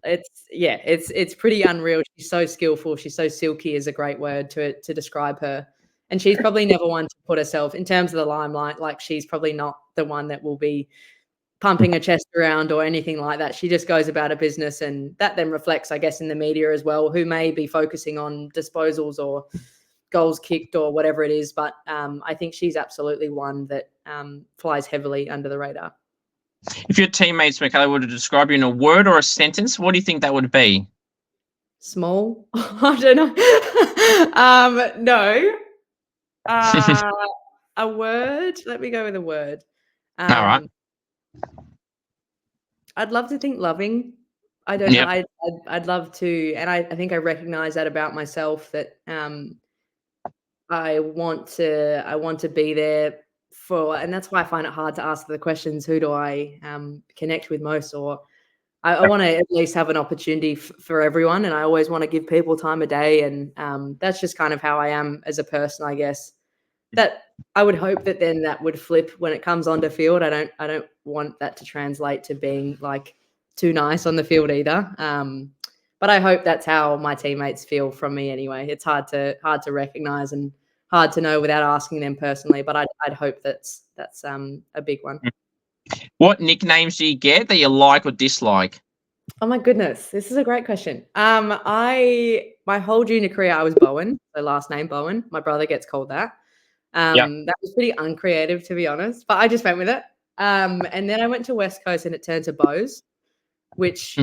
it's pretty unreal. She's so skillful. She's so silky is a great word to describe her. And she's probably never one to put herself in terms of the limelight. Like, she's probably not the one that will be pumping her chest around or anything like that. She just goes about her business, and that then reflects, I guess, in the media as well, who may be focusing on disposals or goals kicked or whatever it is. But I think she's absolutely one that flies heavily under the radar. If your teammates, Mikayla, were to describe you in a word or a sentence, what do you think that would be? Small? I don't know. No. A word? Let me go with a word. All right. I'd love to think loving. I don't know. I'd love to, and I think I recognize that about myself, that I want to be there for, and that's why I find it hard to ask the questions, who do I connect with most, or I want to at least have an opportunity for everyone, and I always want to give people time of day, and that's just kind of how I am as a person, I guess. That I would hope that then that would flip when it comes onto field. I don't want that to translate to being like too nice on the field either. But I hope that's how my teammates feel from me anyway. It's hard to recognize and hard to know without asking them personally. But I'd hope that's a big one. What nicknames do you get that you like or dislike? Oh my goodness, this is a great question. My whole junior career I was Bowen, so last name Bowen. My brother gets called that. That was pretty uncreative, to be honest, but I just went with it. And then I went to West Coast and it turned to Bose, which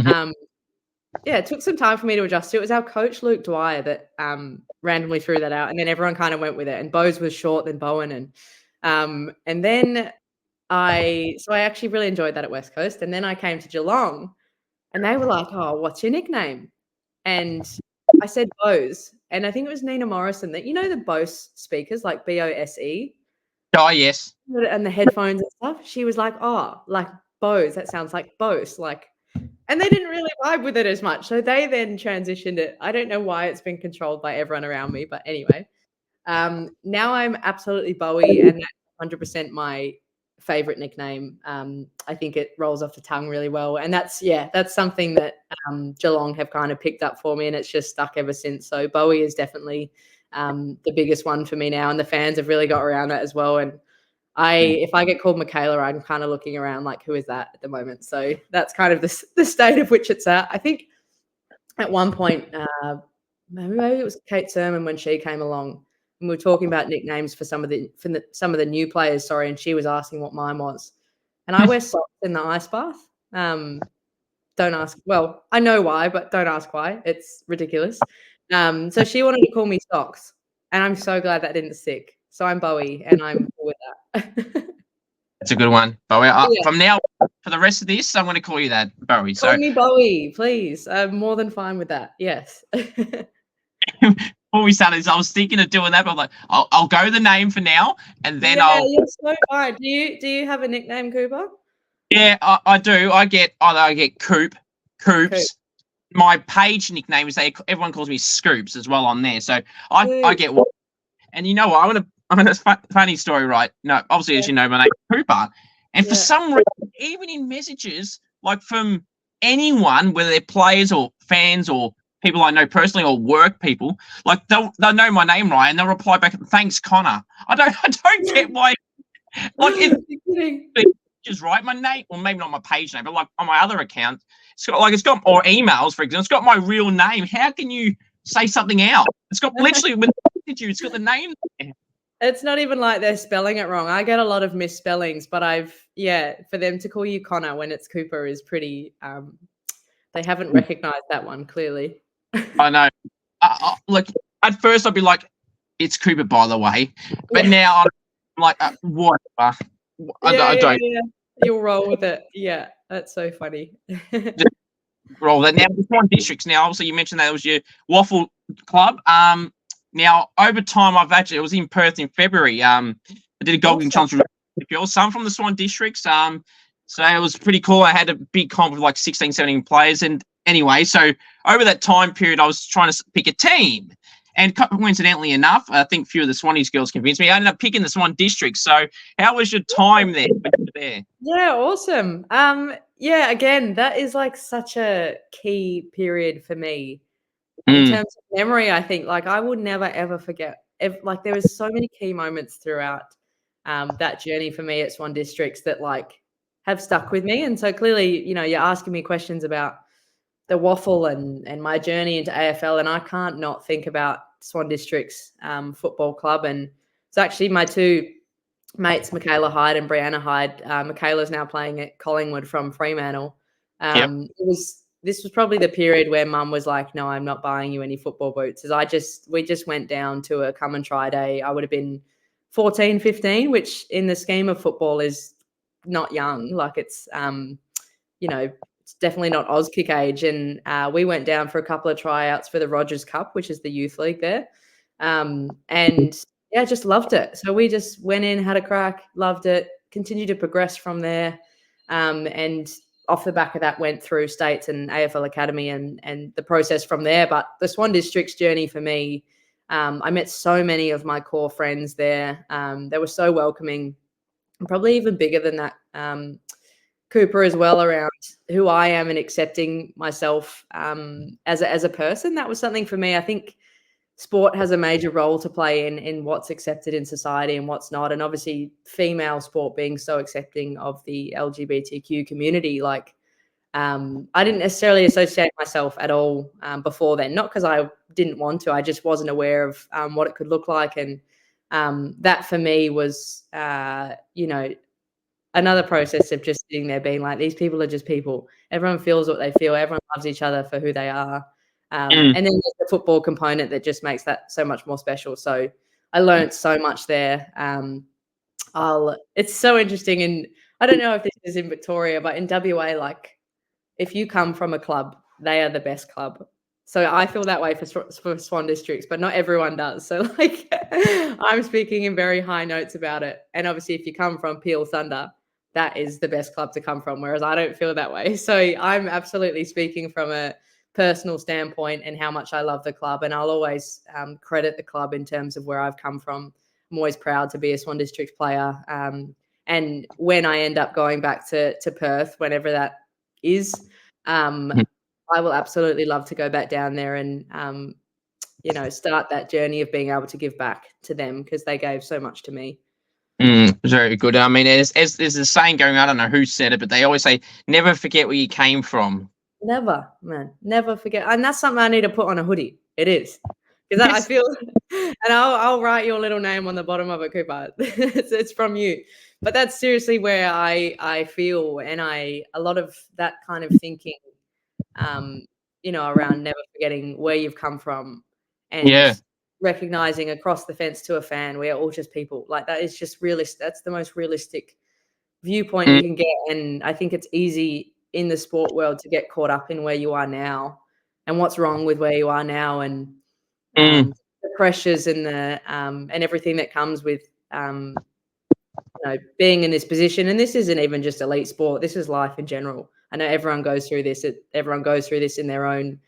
it took some time for me to adjust to. It was our coach Luke Dwyer that randomly threw that out, and then everyone kind of went with it. And Bose was short than Bowen, and then I actually really enjoyed that at West Coast. And then I came to Geelong, and they were like, "Oh, what's your nickname?" And I said Bose, and I think it was Nina Morrison that, the Bose speakers, like BOSE. Oh, yes. And the headphones and stuff. She was like, "Oh, like Bose, that sounds like Bose." Like, and they didn't really vibe with it as much. So they then transitioned it. I don't know why it's been controlled by everyone around me, but anyway. Now I'm absolutely Bowie, and that's 100% my favorite nickname. I think it rolls off the tongue really well, and that's something that Geelong have kind of picked up for me, and it's just stuck ever since. So Bowie is definitely the biggest one for me now, and the fans have really got around that as well. And if I get called Mikayla, I'm kind of looking around like, who is that at the moment? So that's kind of the state of which it's at. I think at one point, maybe it was Kate Sermon when she came along, and we were talking about nicknames for some of the new players. Sorry, and she was asking what mine was, and I wear socks in the ice bath. Don't ask. Well, I know why, but don't ask why. It's ridiculous. So she wanted to call me Socks, and I'm so glad that didn't stick. So I'm Bowie, and I'm cool with that. That's a good one, Bowie. From now, for the rest of this, I'm going to call you that, Bowie. Call me Bowie, please. I'm more than fine with that. Yes. Before we started, I was thinking of doing that, but I'm like, I'll go the name for now, and then You're so fine. Do you have a nickname, Cooper? Yeah, I do. I get Coops. Coop. My page nickname is everyone calls me Scoops as well on there. So I get one. And you know what? I mean, that's funny story, right? No, obviously, as you know, my name's Cooper. And for some reason, even in messages, like from anyone, whether they're players or fans or people I know personally or work people, like they'll know my name, right? And they'll reply back, "Thanks, Connor." I don't get why. Like it's just right. My name, or maybe not my page name, but like on my other account, it's got or emails, for example, it's got my real name. How can you say something else? It's got literally when I message you, it's got the name there. It's not even like they're spelling it wrong. I get a lot of misspellings, but for them to call you Connor when it's Cooper is pretty, they haven't recognized that one clearly. I know. Like at first I'd be like, "It's Cooper, by the way," but now I'm like, "Whatever." I don't. Yeah. You'll roll with it. Yeah, that's so funny. Roll that now. The Swan Districts. Now, obviously, you mentioned that was your waffle club. Now over time, it was in Perth in February. I did a Golden Chance with girls, some from the Swan Districts. So it was pretty cool. I had a big comp of like 16, 17 players, and anyway, so over that time period, I was trying to pick a team. And coincidentally enough, I think a few of the Swannies girls convinced me. I ended up picking the Swan Districts. So how was your time there? Yeah, awesome. Yeah, again, that is like such a key period for me in terms of memory. I think like I would never ever forget. Like there was so many key moments throughout that journey for me at Swan Districts that like have stuck with me. And so clearly, you're asking me questions about the waffle and my journey into AFL, and I can't not think about Swan Districts Football Club. And it's actually my two mates, Mikayla Hyde and Brianna Hyde. Michaela's now playing at Collingwood from Fremantle. This was probably the period where Mum was like, "No, I'm not buying you any football boots." As we just went down to a come and try day. I would have been 14, 15, which in the scheme of football is not young. Like it's it's definitely not Auskick age. And we went down for a couple of tryouts for the Rogers Cup, which is the youth league there. And yeah, just loved it. So we just went in, had a crack, loved it, continued to progress from there. And off the back of that, went through States and AFL Academy and the process from there. But the Swan Districts journey for me, I met so many of my core friends there. They were so welcoming, and probably even bigger than that. Cooper as well, around who I am and accepting myself as a person. That was something for me. I think sport has a major role to play in what's accepted in society and what's not. And obviously female sport being so accepting of the LGBTQ community, like I didn't necessarily associate myself at all before then, not because I didn't want to, I just wasn't aware of what it could look like. And that for me was, another process of just sitting there being like, these people are just people. Everyone feels what they feel. Everyone loves each other for who they are. And then there's the football component that just makes that so much more special. So I learned so much there. It's so interesting. And I don't know if this is in Victoria, but in WA, like if you come from a club, they are the best club. So I feel that way for Swan Districts, but not everyone does. So like I'm speaking in very high notes about it. And obviously if you come from Peel Thunder, that is the best club to come from, whereas I don't feel that way. So I'm absolutely speaking from a personal standpoint and how much I love the club. And I'll always credit the club in terms of where I've come from. I'm always proud to be a Swan Districts player. And when I end up going back to Perth, whenever that is, I will absolutely love to go back down there and, start that journey of being able to give back to them because they gave so much to me. Very good. I mean, there's a saying going, I don't know who said it, but they always say, never forget where you came from. Never, man. Never forget. And that's something I need to put on a hoodie. It is. Because I feel, and I'll write your little name on the bottom of it, Cooper. It's from you. But that's seriously where I feel, and a lot of that kind of thinking, around never forgetting where you've come from and recognizing across the fence to a fan, we are all just people. Like that is just realistic. That's the most realistic viewpoint you can get. And I think it's easy in the sport world to get caught up in where you are now and what's wrong with where you are now and the pressures and the and everything that comes with being in this position. And this isn't even just elite sport. This is life in general. I know everyone goes through this. Everyone goes through this in their own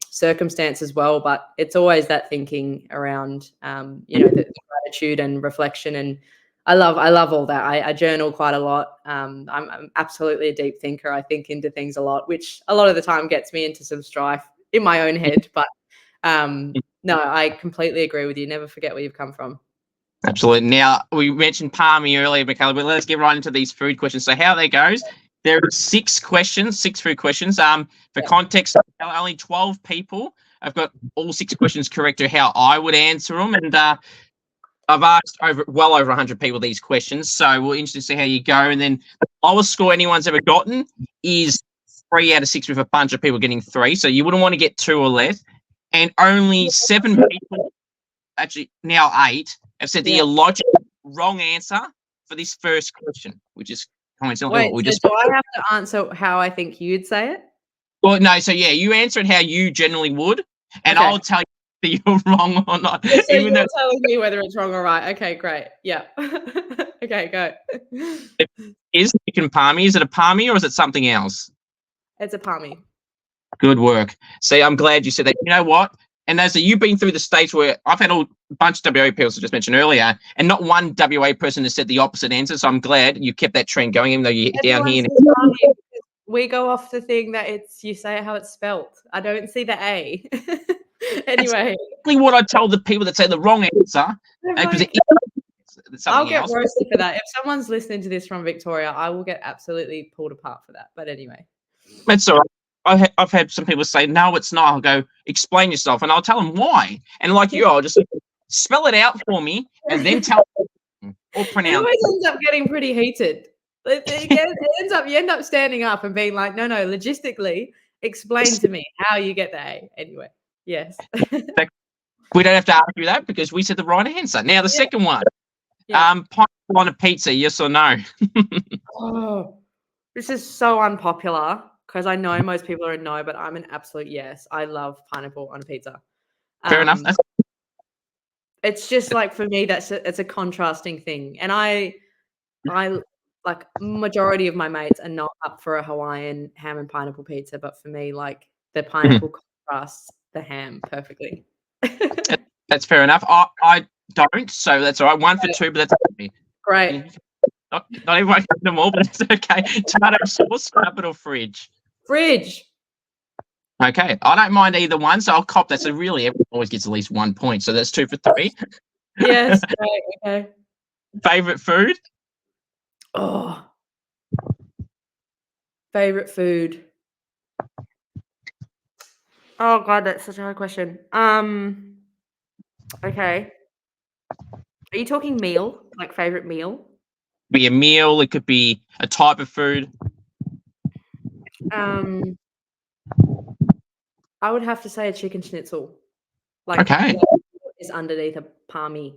circumstance as well. But it's always that thinking around, the gratitude and reflection, and I love all that. I journal quite a lot. I'm absolutely a deep thinker. I think into things a lot, which a lot of the time gets me into some strife in my own head. But no, I completely agree with you. Never forget where you've come from. Absolutely. Now, we mentioned palmy earlier, Mikayla, but let's get right into these food questions. So how they goes, there are 6 questions, 6 food questions. For context, only 12 people have got all 6 questions correct to how I would answer them. And I've asked well over 100 people these questions. So we're interested to see how you go. And then the lowest score anyone's ever gotten is 3 out of 6 with a bunch of people getting 3. So you wouldn't want to get 2 or less. And only 7 people, actually now 8, have said the illogical wrong answer for this first question, which is coincidental. Wait, so do I have to answer how I think you'd say it? Well, no. So yeah, you answer it how you generally would, and I'll tell you if you're wrong or not. So you're telling me whether it's wrong or right. Okay, great. Yeah. Okay, go. Is chicken palmy? Is it a palmy or is it something else? It's a palmy. Good work. See, I'm glad you said that. You know what? And as you've been through the stage where I've had a bunch of WA people I just mentioned earlier, and not one WA person has said the opposite answer. So I'm glad you kept that trend going, even though you're down here. We go off the thing that you say it how it's spelt. I don't see the A. Anyway. That's exactly what I tell the people that say the wrong answer. I'll get roasted for that. If someone's listening to this from Victoria, I will get absolutely pulled apart for that. But anyway. That's all right. I've had some people say, no, it's not. I'll go, explain yourself. And I'll tell them why. And like you, I'll just spell it out for me and then tell them or pronounce it. Always ends up getting pretty heated. You end up standing up and being like, no, logistically, explain to me how you get the A. Anyway, yes. We don't have to argue that because we said the right answer. Now, the second one, pineapple on a pizza, yes or no? Oh, this is so unpopular because I know most people are a no, but I'm an absolute yes. I love pineapple on a pizza. Fair enough. It's just like, for me, it's a contrasting thing. And I like, majority of my mates are not up for a Hawaiian ham and pineapple pizza, but for me, like, the pineapple contrasts the ham perfectly. That's fair enough. I don't, so that's all right. 1 for 2, but that's okay. Great. Not everyone can them all, but it's okay. Tomato sauce, carpet or fridge? Fridge. Okay, I don't mind either one, so I'll cop that. So really, everyone always gets at least 1 point. So that's 2 for 3. Yes, great. Okay. Favorite food? Oh, favorite food. Oh God, that's such a hard question. Okay. Are you talking meal? Like favorite meal? Be a meal. It could be a type of food. I would have to say a chicken schnitzel. Like, okay, is underneath a palmy.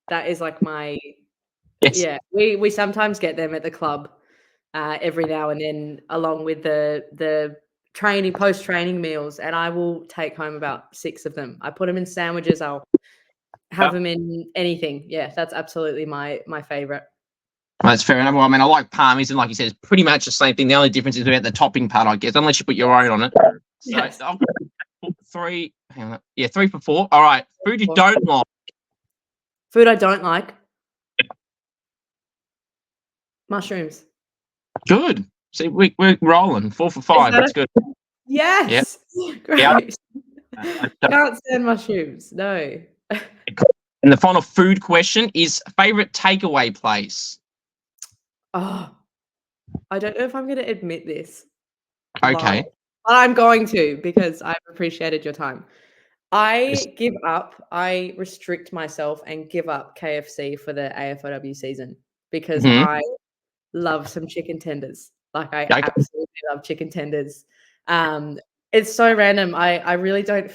That is like my. Yes. Yeah. We sometimes get them at the club every now and then, along with the post-training meals, and I will take home about 6 of them. I put them in sandwiches. I'll have them in anything. Yeah, that's absolutely my favorite. Well, that's fair enough. Well, I mean, I like palmies, and like you said, it's pretty much the same thing. The only difference is about the topping part, I guess, unless you put your own on it. So Yes. I'll go 3. Hang on. Yeah, 3 for 4. All right. Food you don't like. Food I don't like. Mushrooms. Good. See, we're rolling. 4 for 5. That's good. Yes. Yep. Great. Yep. Can't stand mushrooms. No. And the final food question is favorite takeaway place. Oh, I don't know if I'm going to admit this. Okay. But I'm going to, because I've appreciated your time. I restrict myself and give up KFC for the AFLW season because I love some chicken tenders. Like, I absolutely love chicken tenders. It's so random. I really don't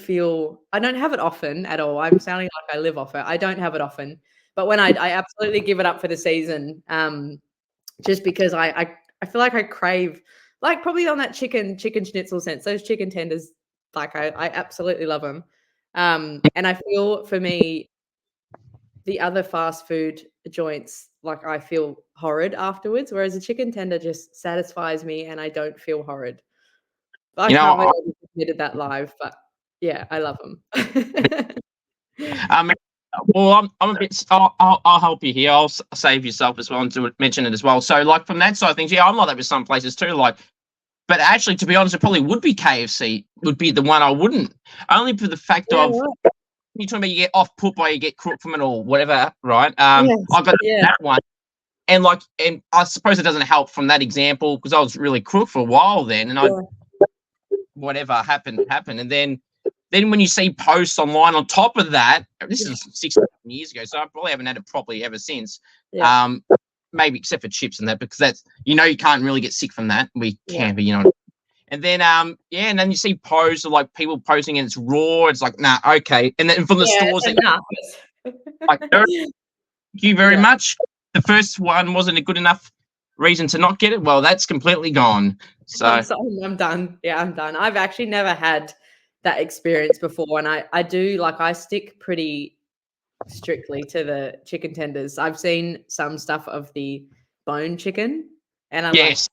I don't have it often at all. I'm sounding like I live off it. I don't have it often. But when I absolutely give it up for the season, just because I feel like I crave, like, probably on that chicken schnitzel sense, those chicken tenders, like, I absolutely love them. And I feel, for me, the other fast food joints, like, I feel horrid afterwards, whereas a chicken tender just satisfies me and I don't feel horrid. I can't believe I admitted that live, but yeah, I love them. Well, I'm a bit. I'll help you here. I'll save yourself as well and mention it as well. So, like from that side of things, yeah, I'm like that with some places too. Like, but actually, to be honest, it probably would be KFC. Would be the one I wouldn't. Only for the fact Yeah, of right. you're talking about you get off put by you get crook from it or whatever, right? Yes. I've got Yeah. that one. And like, and I suppose it doesn't help from that example because I was really crook for a while then, and I whatever happened, and then when you see posts online on top of that, this is 6 years ago, so I probably haven't had it properly ever since. Yeah. Maybe except for chips and that, because that's you can't really get sick from that. We can, but And then and then you see posts of like people posting and it's raw. It's like nah, okay. And then from the stores, enough. like no, thank you very Yeah. much. The first one wasn't a good enough reason to not get it. Well, that's completely gone. So I'm done. Yeah, I'm done. I've actually never had that experience before, and I stick pretty strictly to the chicken tenders. I've seen some stuff of the bone chicken, and I'm like, yes,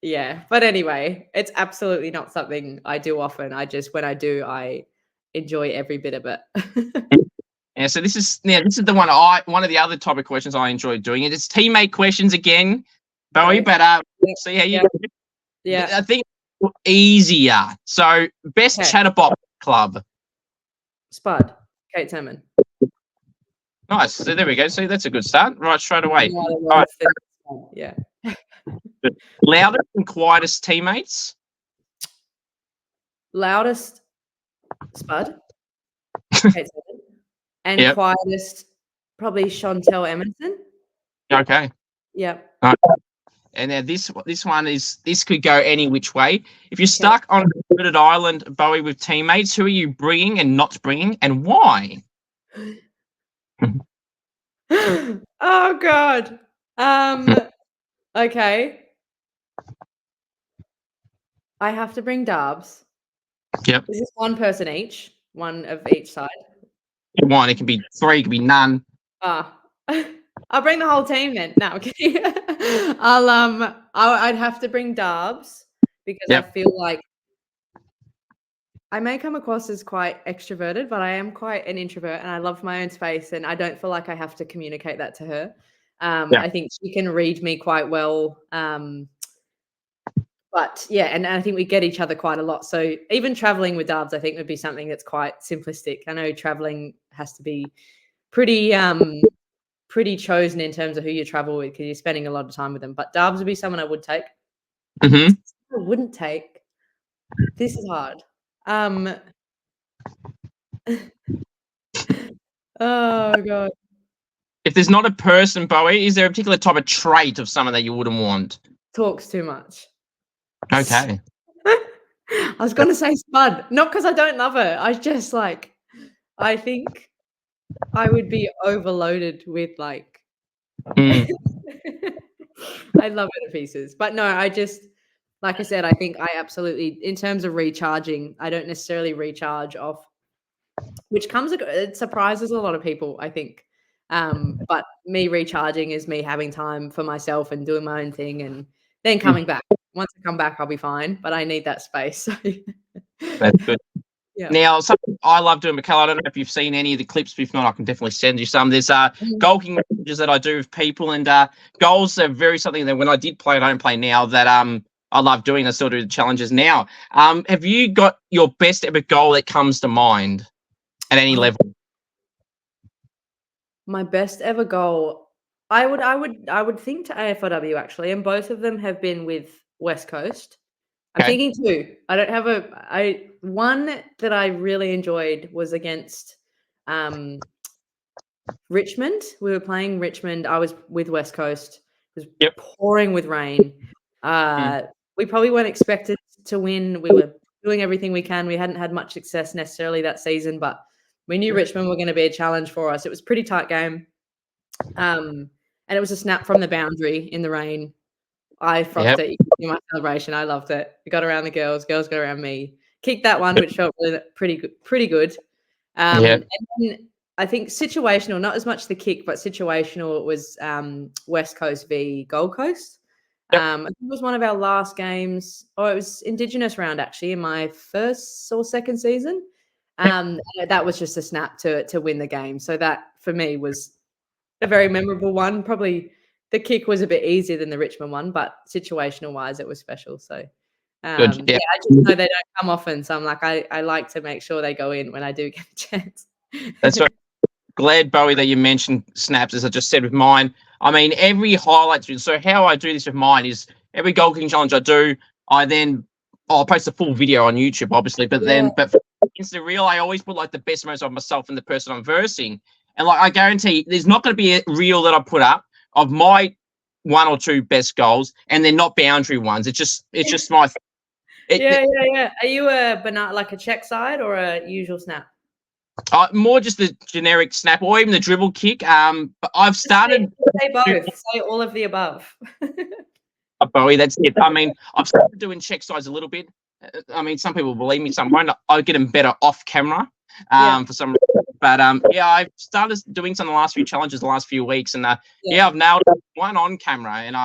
yeah. But anyway, it's absolutely not something I do often. When I do, I enjoy every bit of it. yeah. So this is the one of the other type of questions I enjoy doing. It's teammate questions again, Bowie. Right. But Yep, see how you. yep. Yeah. I think easier. So best Okay. chatterbox club. Spud. Kate Salmon. Nice. So there we go. See, that's a good start. Right, straight away. No other All right. words than- Yeah. Loudest and quietest teammates. Loudest Spud. Kate Salmon. And Yep. quietest, probably Chantel Emerson. Okay. Yep. And now this one could go any which way. If you're stuck on a deserted island, Bowie, with teammates, who are you bringing and not bringing, and why? Oh God. Okay. I have to bring Darbs. Yep. Is this one person each? One of each side? One. It can be three. It can be none. I'll bring the whole team then. No, okay. I'd have to bring Darbs because I feel like I may come across as quite extroverted, but I am quite an introvert and I love my own space and I don't feel like I have to communicate that to her. I think she can read me quite well. But yeah, and I think we get each other quite a lot. So even traveling with Darbs, I think would be something that's quite simplistic. I know traveling has to be pretty chosen in terms of who you travel with because you're spending a lot of time with them. But Darbs would be someone I would take. Mm-hmm. I wouldn't take. This is hard. Oh God. If there's not a person, Bowie, is there a particular type of trait of someone that you wouldn't want? Talks too much. Okay. I was going to say Spud, not because I don't love her. I think I would be overloaded with I love her to pieces. But no, like I said, I think I absolutely, in terms of recharging, I don't necessarily recharge off, which it surprises a lot of people, I think. But me recharging is me having time for myself and doing my own thing and then coming back. Once I come back, I'll be fine, but I need that space. So. That's good. Yeah. Now, something I love doing, Mikayla, I don't know if you've seen any of the clips, but if not, I can definitely send you some. There's goal kicking messages that I do with people, and goals are very something that when I did play, I don't play now, that I love doing. I still do the challenges now. Have you got your best ever goal that comes to mind at any level? My best ever goal, I would think to AFLW actually, and both of them have been with West Coast. I'm thinking two. I don't have one that I really enjoyed was against Richmond. We were playing Richmond. I was with West Coast. It was pouring with rain. We probably weren't expected to win. We were doing everything we can. We hadn't had much success necessarily that season, but we knew Richmond were going to be a challenge for us. It was a pretty tight game. And it was a snap from the boundary in the rain. I frothed it. You could see my celebration. I loved it. We got around the girls got around me. Kicked that one, which felt really pretty good. And then I think situational, not as much the kick, but situational. It was West Coast v Gold Coast. I think it was one of our last games. Oh, it was Indigenous round actually in my first or second season. That was just a snap to win the game. So that for me was a very memorable one. Probably the kick was a bit easier than the Richmond one, but situational wise, it was special. So Good. Yeah. I just know they don't come often. So I'm like, I like to make sure they go in when I do get a chance. That's right. Glad, Bowie, that you mentioned snaps, as I just said with mine. I mean, every highlight. So how I do this with mine is every goal kicking challenge I do, I'll post a full video on YouTube, obviously. But for Insta Reel, I always put like the best moments of myself and the person I'm versing. And like I guarantee, there's not going to be a reel that I put up of my one or two best goals, and they're not boundary ones. It's just my. Yeah. Are you like a check side or a usual snap? More just the generic snap or even the dribble kick. But I've started. Say both. Say all of the above. Bowie, that's it. I mean, I've started doing check sides a little bit. I mean, some people believe me, some won't. I get them better off camera for some reason. But I've started doing some of the last few challenges the last few weeks, and I've nailed one on camera, and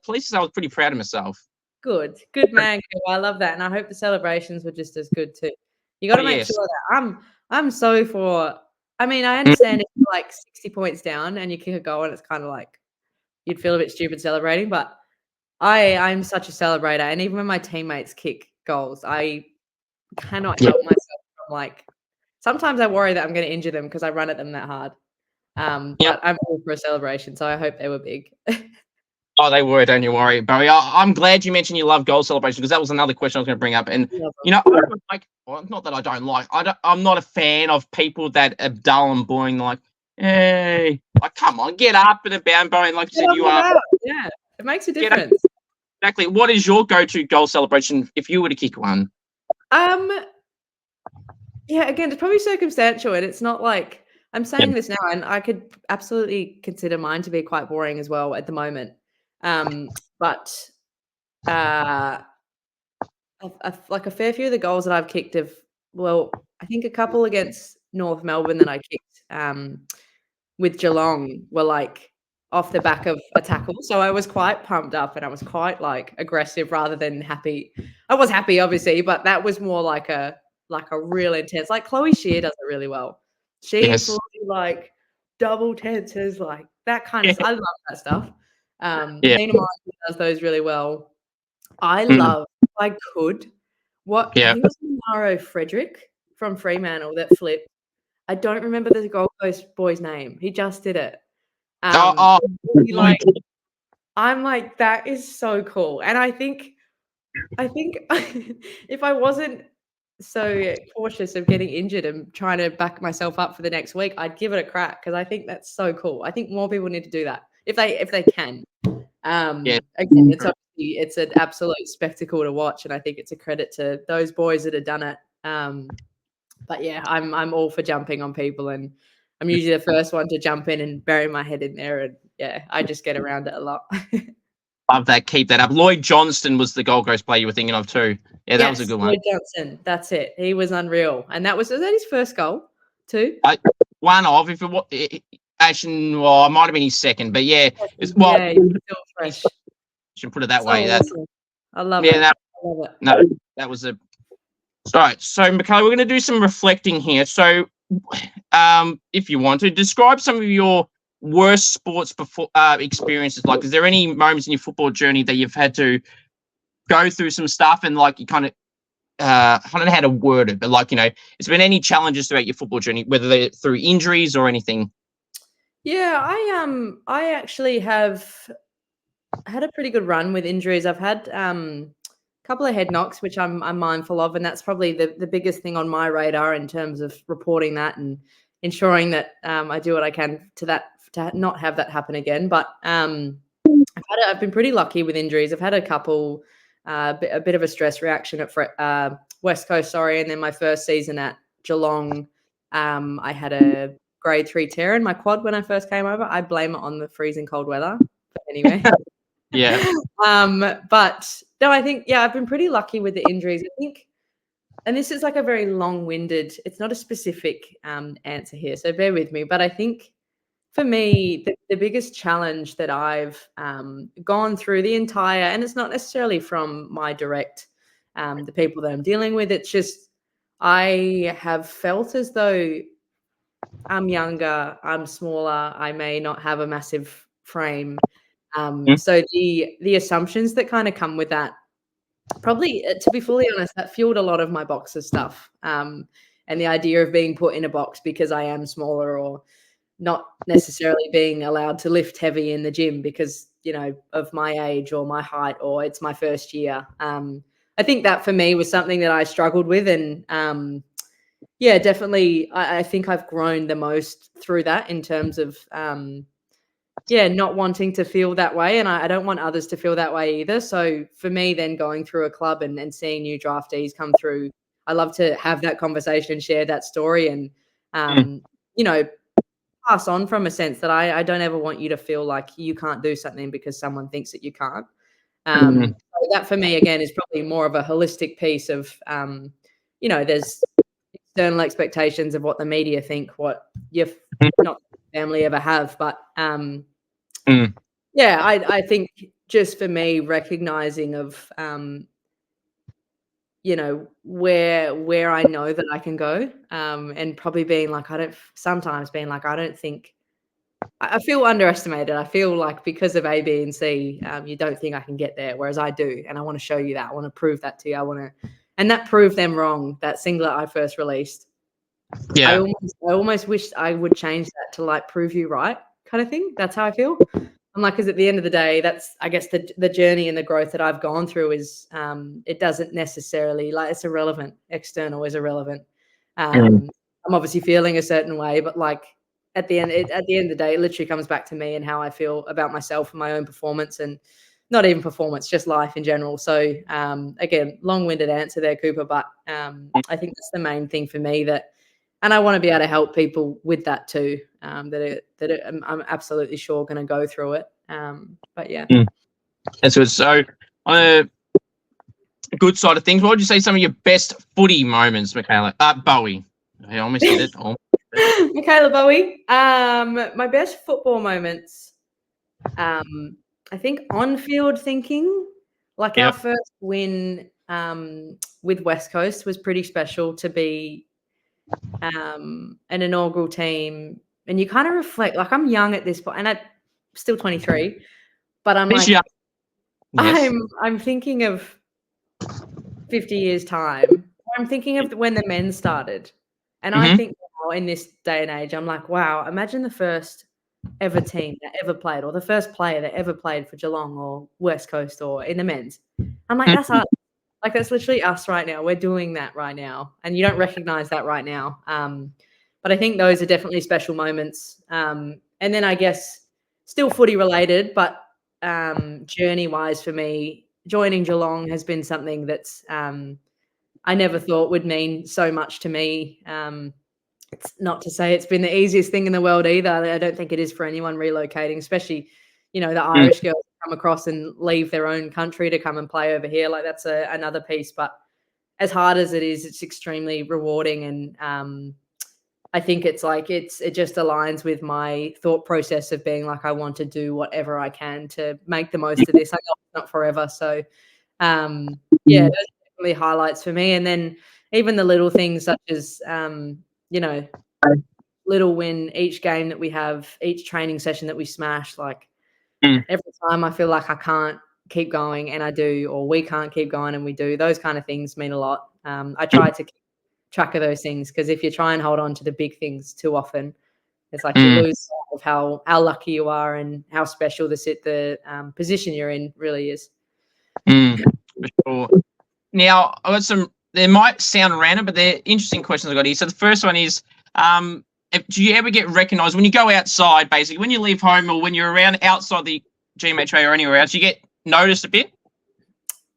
please, I was pretty proud of myself. Good man. I love that, and I hope the celebrations were just as good too. You got to make sure that I'm so for. I mean, I understand if you're like 60 points down and you kick a goal, and it's kind of like you'd feel a bit stupid celebrating, but I'm such a celebrator, and even when my teammates kick goals, I cannot help myself from like. Sometimes I worry that I'm going to injure them because I run at them that hard. But I'm all for a celebration, so I hope they were big. Oh, they were. Don't you worry, Barry. I'm glad you mentioned you love goal celebration, because that was another question I was going to bring up. And not that I don't like. I'm not a fan of people that are dull and boring. Like, hey, like, come on, get up and about, Barry. Like you said, you are. Yeah, it makes a difference. Exactly. What is your go-to goal celebration if you were to kick one? Yeah, again, it's probably circumstantial, and it's not like I'm saying this now, and I could absolutely consider mine to be quite boring as well at the moment. But like a fair few of the goals that I've kicked I think a couple against North Melbourne that I kicked with Geelong were like off the back of a tackle. So I was quite pumped up, and I was quite like aggressive rather than happy. I was happy, obviously, but that was more like a real intense. Like Chloe Shear does it really well. She's like double tenses, like that kind of. I love that stuff. Nina Morrison does those really well. I love. If I could. I think it was Maro Frederick from Fremantle that flipped. I don't remember the Gold Coast boy's name. He just did it. I'm like, that is so cool. And I think if I wasn't so cautious of getting injured and trying to back myself up for the next week, I'd give it a crack, because I think that's so cool. I think more people need to do that if they can. Again, it's an absolute spectacle to watch, and I think it's a credit to those boys that have done it. But yeah, I'm all for jumping on people, and I'm usually the first one to jump in and bury my head in there, and I just get around it a lot. Love that. Keep that up. Lloyd Johnston was the Gold Coast player you were thinking of too. Yeah, that was a good one. Lloyd Johnson. That's it. He was unreal, and was that his first goal too? One of, if it actually, well, it might have been his second, but yeah, he's still fresh. Should put it that way. Awesome. I love it. I love it. No, that was a. All right, so Mikayla, we're going to do some reflecting here. So, if you want to describe some of your worst sports experiences, like, is there any moments in your football journey that you've had to go through some stuff and like you kind of, I don't know how to word it, but like, has been any challenges throughout your football journey, whether they're through injuries or anything? Yeah, I actually have had a pretty good run with injuries. I've had a couple of head knocks, which I'm mindful of, and that's probably the biggest thing on my radar in terms of reporting that and ensuring that I do what I can to not have that happen again. But I've been pretty lucky with injuries. I've had a couple, a bit of a stress reaction at West Coast, and then my first season at Geelong, I had a grade 3 tear in my quad when I first came over. I blame it on the freezing cold weather. But anyway. Yeah. But no, I think, I've been pretty lucky with the injuries. I think, and this is like a very long-winded, it's not a specific answer here, so bear with me. But I think for me, the biggest challenge that I've gone through the entire, and it's not necessarily from my direct, the people that I'm dealing with, it's just, I have felt as though I'm younger, I'm smaller, I may not have a massive frame. So the assumptions that kind of come with that, probably, to be fully honest, that fueled a lot of my boxer stuff. And the idea of being put in a box because I am smaller, or not necessarily being allowed to lift heavy in the gym because, of my age or my height, or it's my first year. I think that for me was something that I struggled with. And yeah, definitely, I think I've grown the most through that in terms of, not wanting to feel that way. And I don't want others to feel that way either. So for me, then going through a club and seeing new draftees come through, I love to have that conversation, share that story, and, you know, pass on from a sense that I don't ever want you to feel like you can't do something because someone thinks that you can't. So that for me, again, is probably more of a holistic piece of, there's external expectations of what the media think, what your not family ever have. But I think just for me, recognizing of, where I know that I can go, and probably being like, I don't think I feel underestimated. I feel like because of A, B, and C, you don't think I can get there, whereas I do, and I want to show you that. I want to prove that to you. And that proved them wrong. That singlet I first released, I Yeah. almost wish I would change that to like prove you right kind of thing. That's how I feel. I'm like, because at the end of the day, that's, I guess, the journey and the growth that I've gone through is, it doesn't necessarily, like, it's irrelevant. External is irrelevant. I'm obviously feeling a certain way, but like at the end of the day, it literally comes back to me and how I feel about myself and my own performance, and not even performance, just life in general. So again, long-winded answer there, Cooper, but I think that's the main thing for me, and I want to be able to help people with that too. I'm absolutely sure going to go through it. But yeah. That's good. So on a good side of things, what would you say some of your best footy moments, Mikayla? Bowie. I almost did it. Oh. Mikayla Bowen. My best football moments. I think on-field thinking, like our first win with West Coast was pretty special to be an inaugural team. And you kind of reflect, like, I'm young at this point, and I'm still 23, but I'm like, Young. Yes. I'm thinking of 50 years time. I'm thinking of when the men started. And I think now in this day and age, I'm like, wow, imagine the first ever team that ever played, or the first player that ever played for Geelong or West Coast or in the men's. I'm like, that's us. Like, that's literally us right now. We're doing that right now. And you don't recognize that right now. But I think those are definitely special moments. And then I guess still footy related, but journey-wise for me, joining Geelong has been something that's I never thought would mean so much to me. It's not to say it's been the easiest thing in the world either. I don't think it is for anyone relocating, especially, the Irish girls come across and leave their own country to come and play over here. Like, that's another piece. But as hard as it is, it's extremely rewarding. And I think it's like, it just aligns with my thought process of being like, I want to do whatever I can to make the most of this. I know it's not forever. So those are definitely highlights for me. And then even the little things such as, little win each game that we have, each training session that we smash, like every time I feel like I can't keep going and I do, or we can't keep going and we do, those kind of things mean a lot. I try to keep track of those things, because if you try and hold on to the big things too often, it's like you lose sight of how lucky you are and how special the position you're in really is. For sure. Now, I got some. They might sound random, but they're interesting questions I got here. So the first one is, do you ever get recognised when you go outside, basically, when you leave home or when you're around outside the GMHA or anywhere else, you get noticed a bit?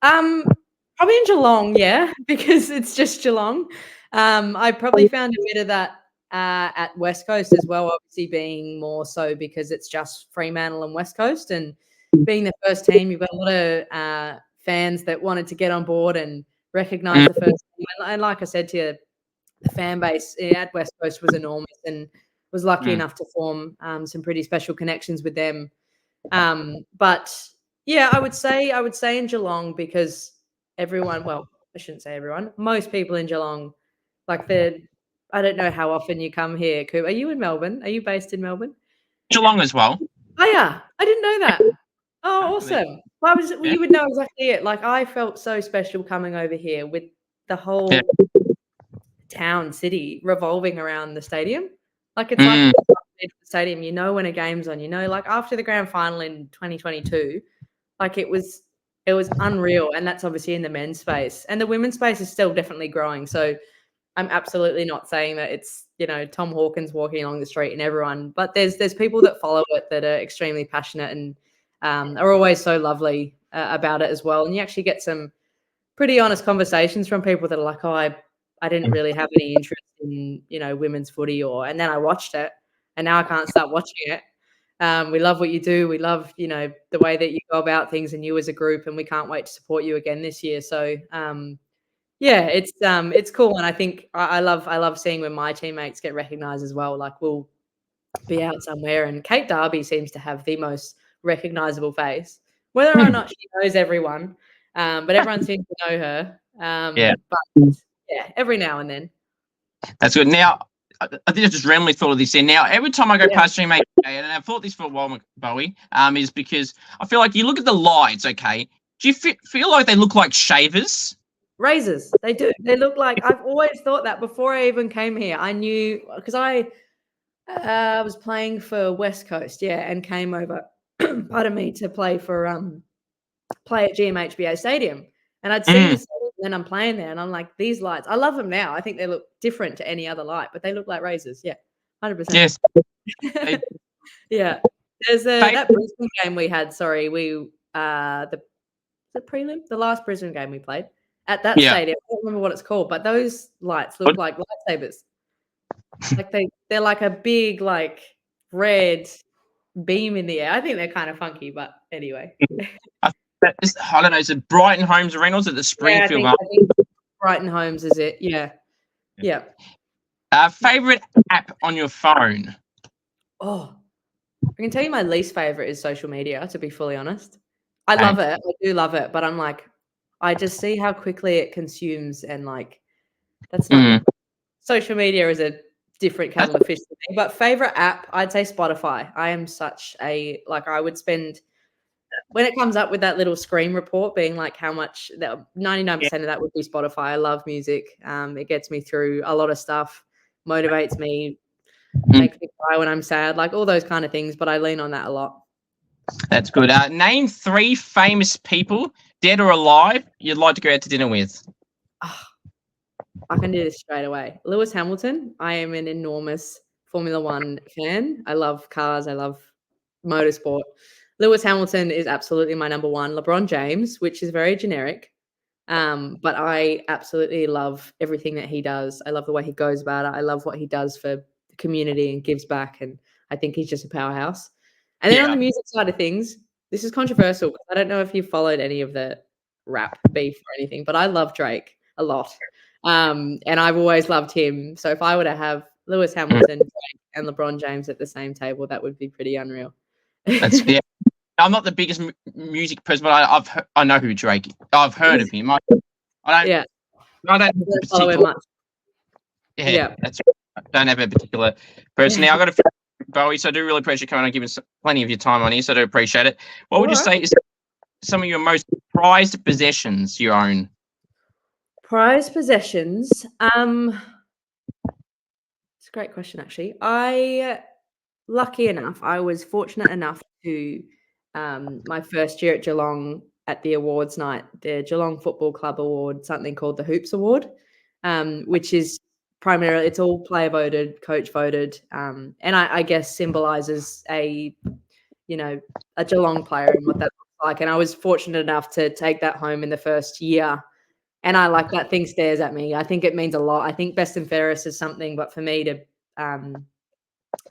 Probably in Geelong, yeah, because it's just Geelong. I probably found a bit of that at West Coast as well, obviously being more so because it's just Fremantle and West Coast, and being the first team, you've got a lot of fans that wanted to get on board and recognise the first team. And like I said to you, the fan base at West Coast was enormous, and was lucky enough to form some pretty special connections with them. But yeah, I would say in Geelong, because everyone, well, I shouldn't say everyone, most people in Geelong Like I don't know how often you come here, Coop. Are you in Melbourne? Are you based in Melbourne? Geelong as well. Oh yeah, I didn't know that. Oh, Hopefully. awesome. Well, Yeah. you would know exactly it. Like I felt so special coming over here with the whole town, city revolving around the stadium. Like it's like the stadium. You know when a game's on. You know, like after the grand final in 2022, like it was unreal. And that's obviously in the men's space, and the women's space is still definitely growing. So I'm absolutely not saying that it's, you know, Tom Hawkins walking along the street and everyone, but there's people that follow it that are extremely passionate and are always so lovely about it as well. And you actually get some pretty honest conversations from people that are like, oh, I didn't really have any interest in, you know, women's footy, and then I watched it and now I can't stop watching it. We love what you do. We love, you know, the way that you go about things and you as a group, and we can't wait to support you again this year. So yeah, it's cool, and I think I love seeing when my teammates get recognised as well. Like we'll be out somewhere, and Kate Darby seems to have the most recognisable face, whether or not she knows everyone, but everyone seems to know her. But yeah, every now and then. That's good. Now, I think I just randomly thought of this in. Now, every time I go past you, mate, and I've thought this for a while, Bowie, is because I feel like you look at the lights, okay? Do you feel like they look like shavers? Razors, they do. They look like, I've always thought that before I even came here. I knew, because I was playing for West Coast, and came over, pardon me, to play at GMHBA Stadium, and I'd seen the stadium, and then I'm playing there, and I'm like, these lights, I love them now. I think they look different to any other light, but they look like razors. Yeah, 100%. Yes. Yeah, there's that Brisbane game we had. Sorry, the prelim, the last Brisbane game we played at that stadium. I don't remember what it's called, but those lights look like lightsabers. Like they're like a big like red beam in the air. I think they're kind of funky, but anyway. I don't know. Is it Brighton Homes Arena? Is it the Springfield? I think Brighton Homes is it? Yeah. Favorite app on your phone? Oh, I can tell you my least favorite is social media, to be fully honest. I love it. I do love it, but I'm like, I just see how quickly it consumes, and like, that's not social media is a different kettle of fish to me. But favorite app, I'd say Spotify. I am such a, like, I would spend, when it comes up with that little screen report being like how much, 99% of that would be Spotify. I love music. It gets me through a lot of stuff, motivates me, makes me cry when I'm sad, like all those kind of things. But I lean on that a lot. That's good. Name 3 famous people, dead or alive, you'd like to go out to dinner with. I can do this straight away. Lewis Hamilton. I am an enormous Formula One fan. I love cars. I love motorsport. Lewis Hamilton is absolutely my number one. LeBron James, which is very generic, but I absolutely love everything that he does. I love the way he goes about it. I love what he does for the community and gives back, and I think he's just a powerhouse. And then on the music side of things, this is controversial. I don't know if you followed any of the rap beef or anything, but I love Drake a lot. And I've always loved him. So if I were to have Lewis Hamilton, Drake, and LeBron James at the same table, that would be pretty unreal. That's I'm not the biggest music person, but I know who Drake is. I've heard of him. I don't follow him much. That's I don't have a particular person. Now, I've got a Bowie, so I do really appreciate coming and giving us plenty of your time on here, so I do appreciate it. What would you say is some of your most prized possessions you own? Prized possessions? It's a great question, actually. Lucky enough, I was fortunate enough to, my first year at Geelong, at the awards night, the Geelong Football Club Award, something called the Hoops Award, which is primarily, it's all player voted, coach voted, and I guess symbolises a Geelong player and what that looks like. And I was fortunate enough to take that home in the first year. And I like that thing stares at me. I think it means a lot. I think best and fairest is something, but for me to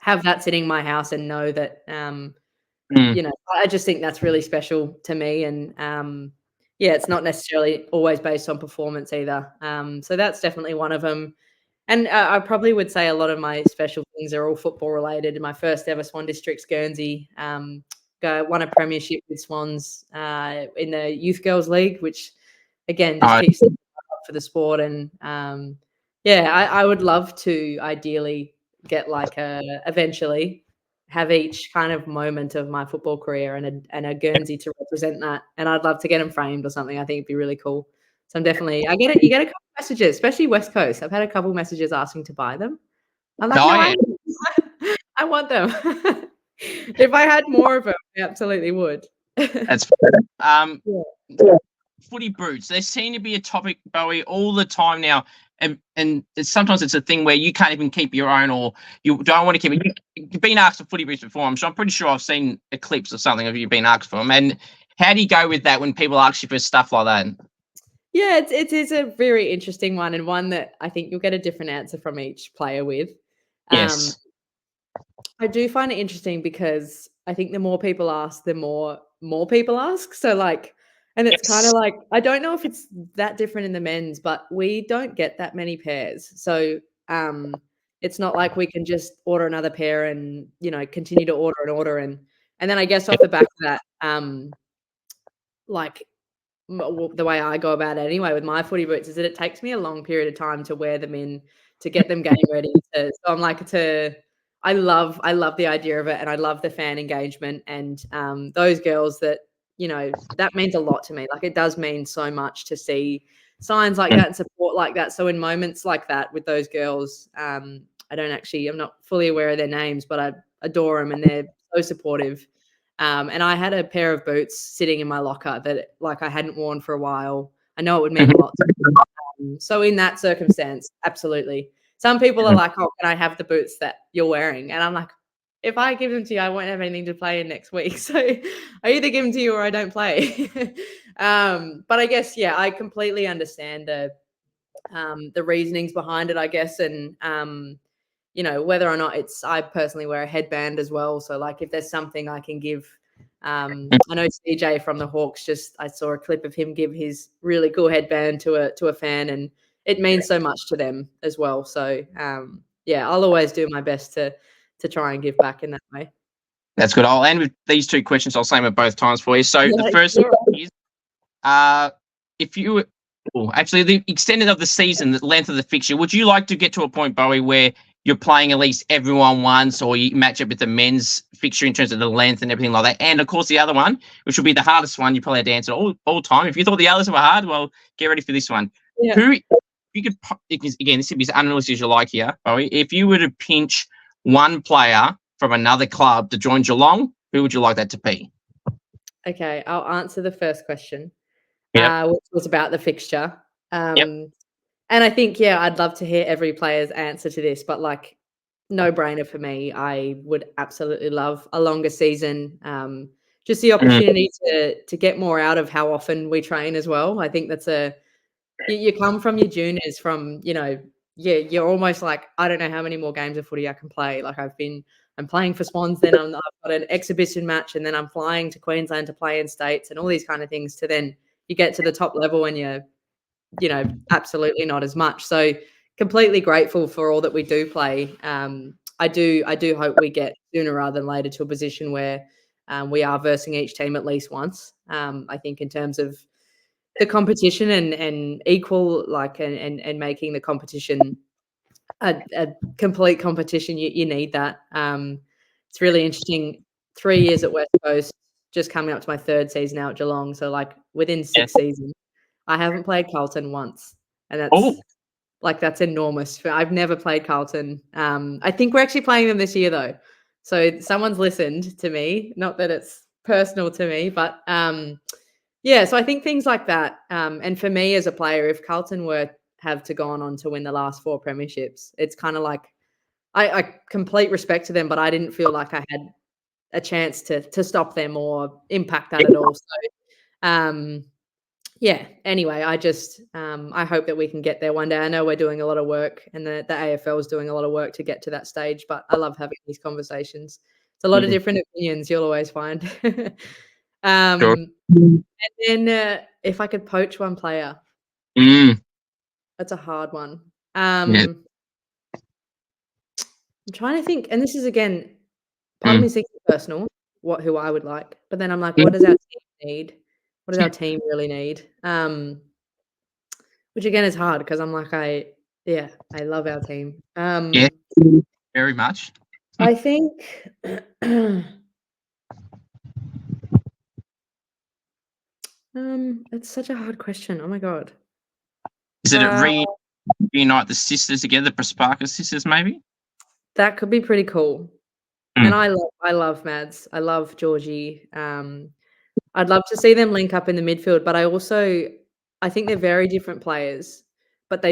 have that sitting in my house and know that, I just think that's really special to me. And it's not necessarily always based on performance either. So that's definitely one of them. And I probably would say a lot of my special things are all football related. My first ever Swan Districts Guernsey, won a premiership with Swans in the Youth Girls League, which again just keeps up for the sport. And Yeah, I would love to ideally get like eventually have each kind of moment of my football career and a Guernsey to represent that, and I'd love to get them framed or something. I think it'd be really cool. So I'm definitely I get it. You get a couple messages, especially West Coast. I've had a couple messages asking to buy them. I'm like, Oh, no, yeah. I want them. If I had more of them, I absolutely would. That's Yeah. footy boots. They seem to be a topic, Bowie, all the time now. And sometimes it's a thing where you can't even keep your own, or you don't want to keep it. You've been asked for footy boots before. I'm pretty sure I've seen a clips or something of you being asked for them. And how do you go with that when people ask you for stuff like that? Yeah, it is a very interesting one, and one that I think you'll get a different answer from each player with. Um, Yes. I do find it interesting because I think the more people ask, the more people ask. So like, and it's kind Yes. of like I don't know if it's that different in the men's, but we don't get that many pairs. So it's not like we can just order another pair and continue to order and then I guess off the back of that, like the way I go about it anyway with my footy boots is that it takes me a long period of time to wear them in to get them game ready. So I'm like I love the idea of it and I love the fan engagement and those girls that means a lot to me. Like it does mean so much to see signs like that and support like that. So in moments like that with those girls, I'm not fully aware of their names, but I adore them and they're so supportive. And I had a pair of boots sitting in my locker that like I hadn't worn for a while. I know it would mean a lot to me. So in that circumstance, absolutely. Some people are like, "Oh, can I have the boots that you're wearing?" And I'm like, "If I give them to you, I won't have anything to play in next week. So I either give them to you or I don't play." But I guess yeah, I completely understand the reasonings behind it, I guess, and whether or not I personally wear a headband as well. So like if there's something I can give, I know CJ from the Hawks I saw a clip of him give his really cool headband to a fan and it means so much to them as well. So yeah, I'll always do my best to try and give back in that way. That's good. I'll end with these two questions. I'll say them at both times for you. So the Yeah, first sure. one is, if you actually the extended of the season, the length of the fixture, would you like to get to a point, Bowie, where you're playing at least everyone once, or you match up with the men's fixture in terms of the length and everything like that? And of course, the other one, which will be the hardest one, you probably had to answer all time. If you thought the others were hard, well, get ready for this one. Yeah. Who, if you could, again, this would be as unrealistic as you like here, Bowie. If you were to pinch one player from another club to join Geelong, who would you like that to be? Okay, I'll answer the first question, Yep. which was about the fixture. Yep. And I think, yeah, I'd love to hear every player's answer to this, but like, no brainer for me. I would absolutely love a longer season. Just the Mm. opportunity to get more out of how often we train as well. I think that's you come from your juniors from, yeah, you're almost like, I don't know how many more games of footy I can play. Like I'm playing for Swans, then I've got an exhibition match, and then I'm flying to Queensland to play in states and all these kind of things to then you get to the top level and you're absolutely not as much. So completely grateful for all that we do play. I do hope we get sooner rather than later to a position where we are versing each team at least once. I think in terms of the competition and equal and making the competition a complete competition, you need that. It's really interesting. 3 years at West Coast, just coming up to my third season now at Geelong. So like within Yeah. 6 seasons, I haven't played Carlton once, and Oh, that's enormous. I've never played Carlton. I think we're actually playing them this year though, so someone's listened to me. Not that it's personal to me, but yeah. So I think things like that. And for me as a player, if Carlton were have to gone on to win the last 4 premierships, it's kind of like I complete respect to them, but I didn't feel like I had a chance to stop them or impact that at all. So um, yeah, anyway, I hope that we can get there one day. I know we're doing a lot of work and the AFL is doing a lot of work to get to that stage, but I love having these conversations. It's a lot of different opinions you'll always find. sure. And then if I could poach one player, Mm, that's a hard one. yeah. I'm trying to think, and this is again, part of me Mm, is thinking personal, who I would like, but then I'm like, what does mm, our team need? What does our team really need? Which again is hard because I'm like, Yeah, I love our team. Yeah, very much. I think it's such a hard question. Oh my god. Is it Uh, reunite the sisters together, the Prasparka sisters, maybe? that could be pretty cool. And Mm. I love Mads. I love Georgie. I'd love to see them link up in the midfield, but I think they're very different players. But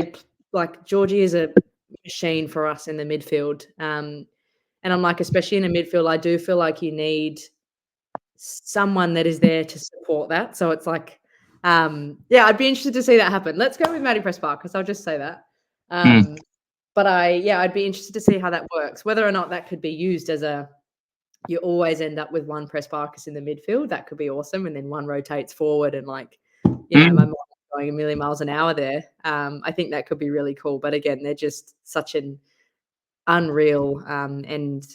like Georgie is a machine for us in the midfield. And I'm like, especially in a midfield, I do feel like you need someone that is there to support that. So it's like, yeah, I'd be interested to see that happen. Let's go with Maddie Presspark because I'll just say that. Mm. But I'd be interested to see how that works. Whether or not that could be used as you always end up with one Pressparkus in the midfield. That could be awesome, and then one rotates forward, and like, my mind's going a million miles an hour there. I think that could be really cool. But again, they're just such an unreal, and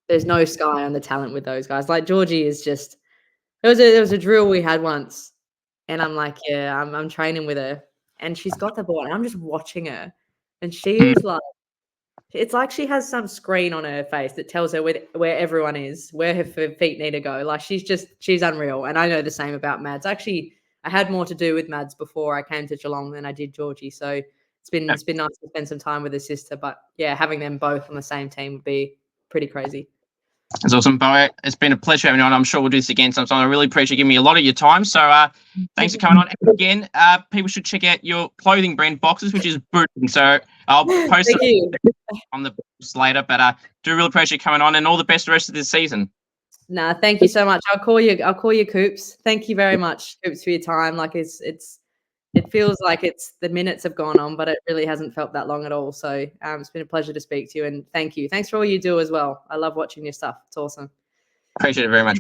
there's no sky on the talent with those guys. Like Georgie is just. There was a drill we had once, and I'm like, yeah, I'm training with her, and she's got the ball, and I'm just watching her, and she Mm. is like, it's like she has some screen on her face that tells her where everyone is, where her feet need to go. Like she's unreal, and I know the same about Mads. Actually, I had more to do with Mads before I came to Geelong than I did Georgie, so it's been nice to spend some time with her sister. But yeah, having them both on the same team would be pretty crazy. That's awesome, Bo. It's been a pleasure having you on. I'm sure we'll do this again sometime. I really appreciate you giving me a lot of your time. So thanks for coming on. And again, people should check out your clothing brand Boxes, which is brilliant. So I'll post it on the post later. But do really appreciate you coming on, and all the best the rest of this season. Nah, thank you so much. I'll call you Coops. Thank you very much, Coops, for your time. Like it feels like the minutes have gone on, but it really hasn't felt that long at all. So it's been a pleasure to speak to you, and thank you. Thanks for all you do as well. I love watching your stuff. It's awesome. Appreciate it very much.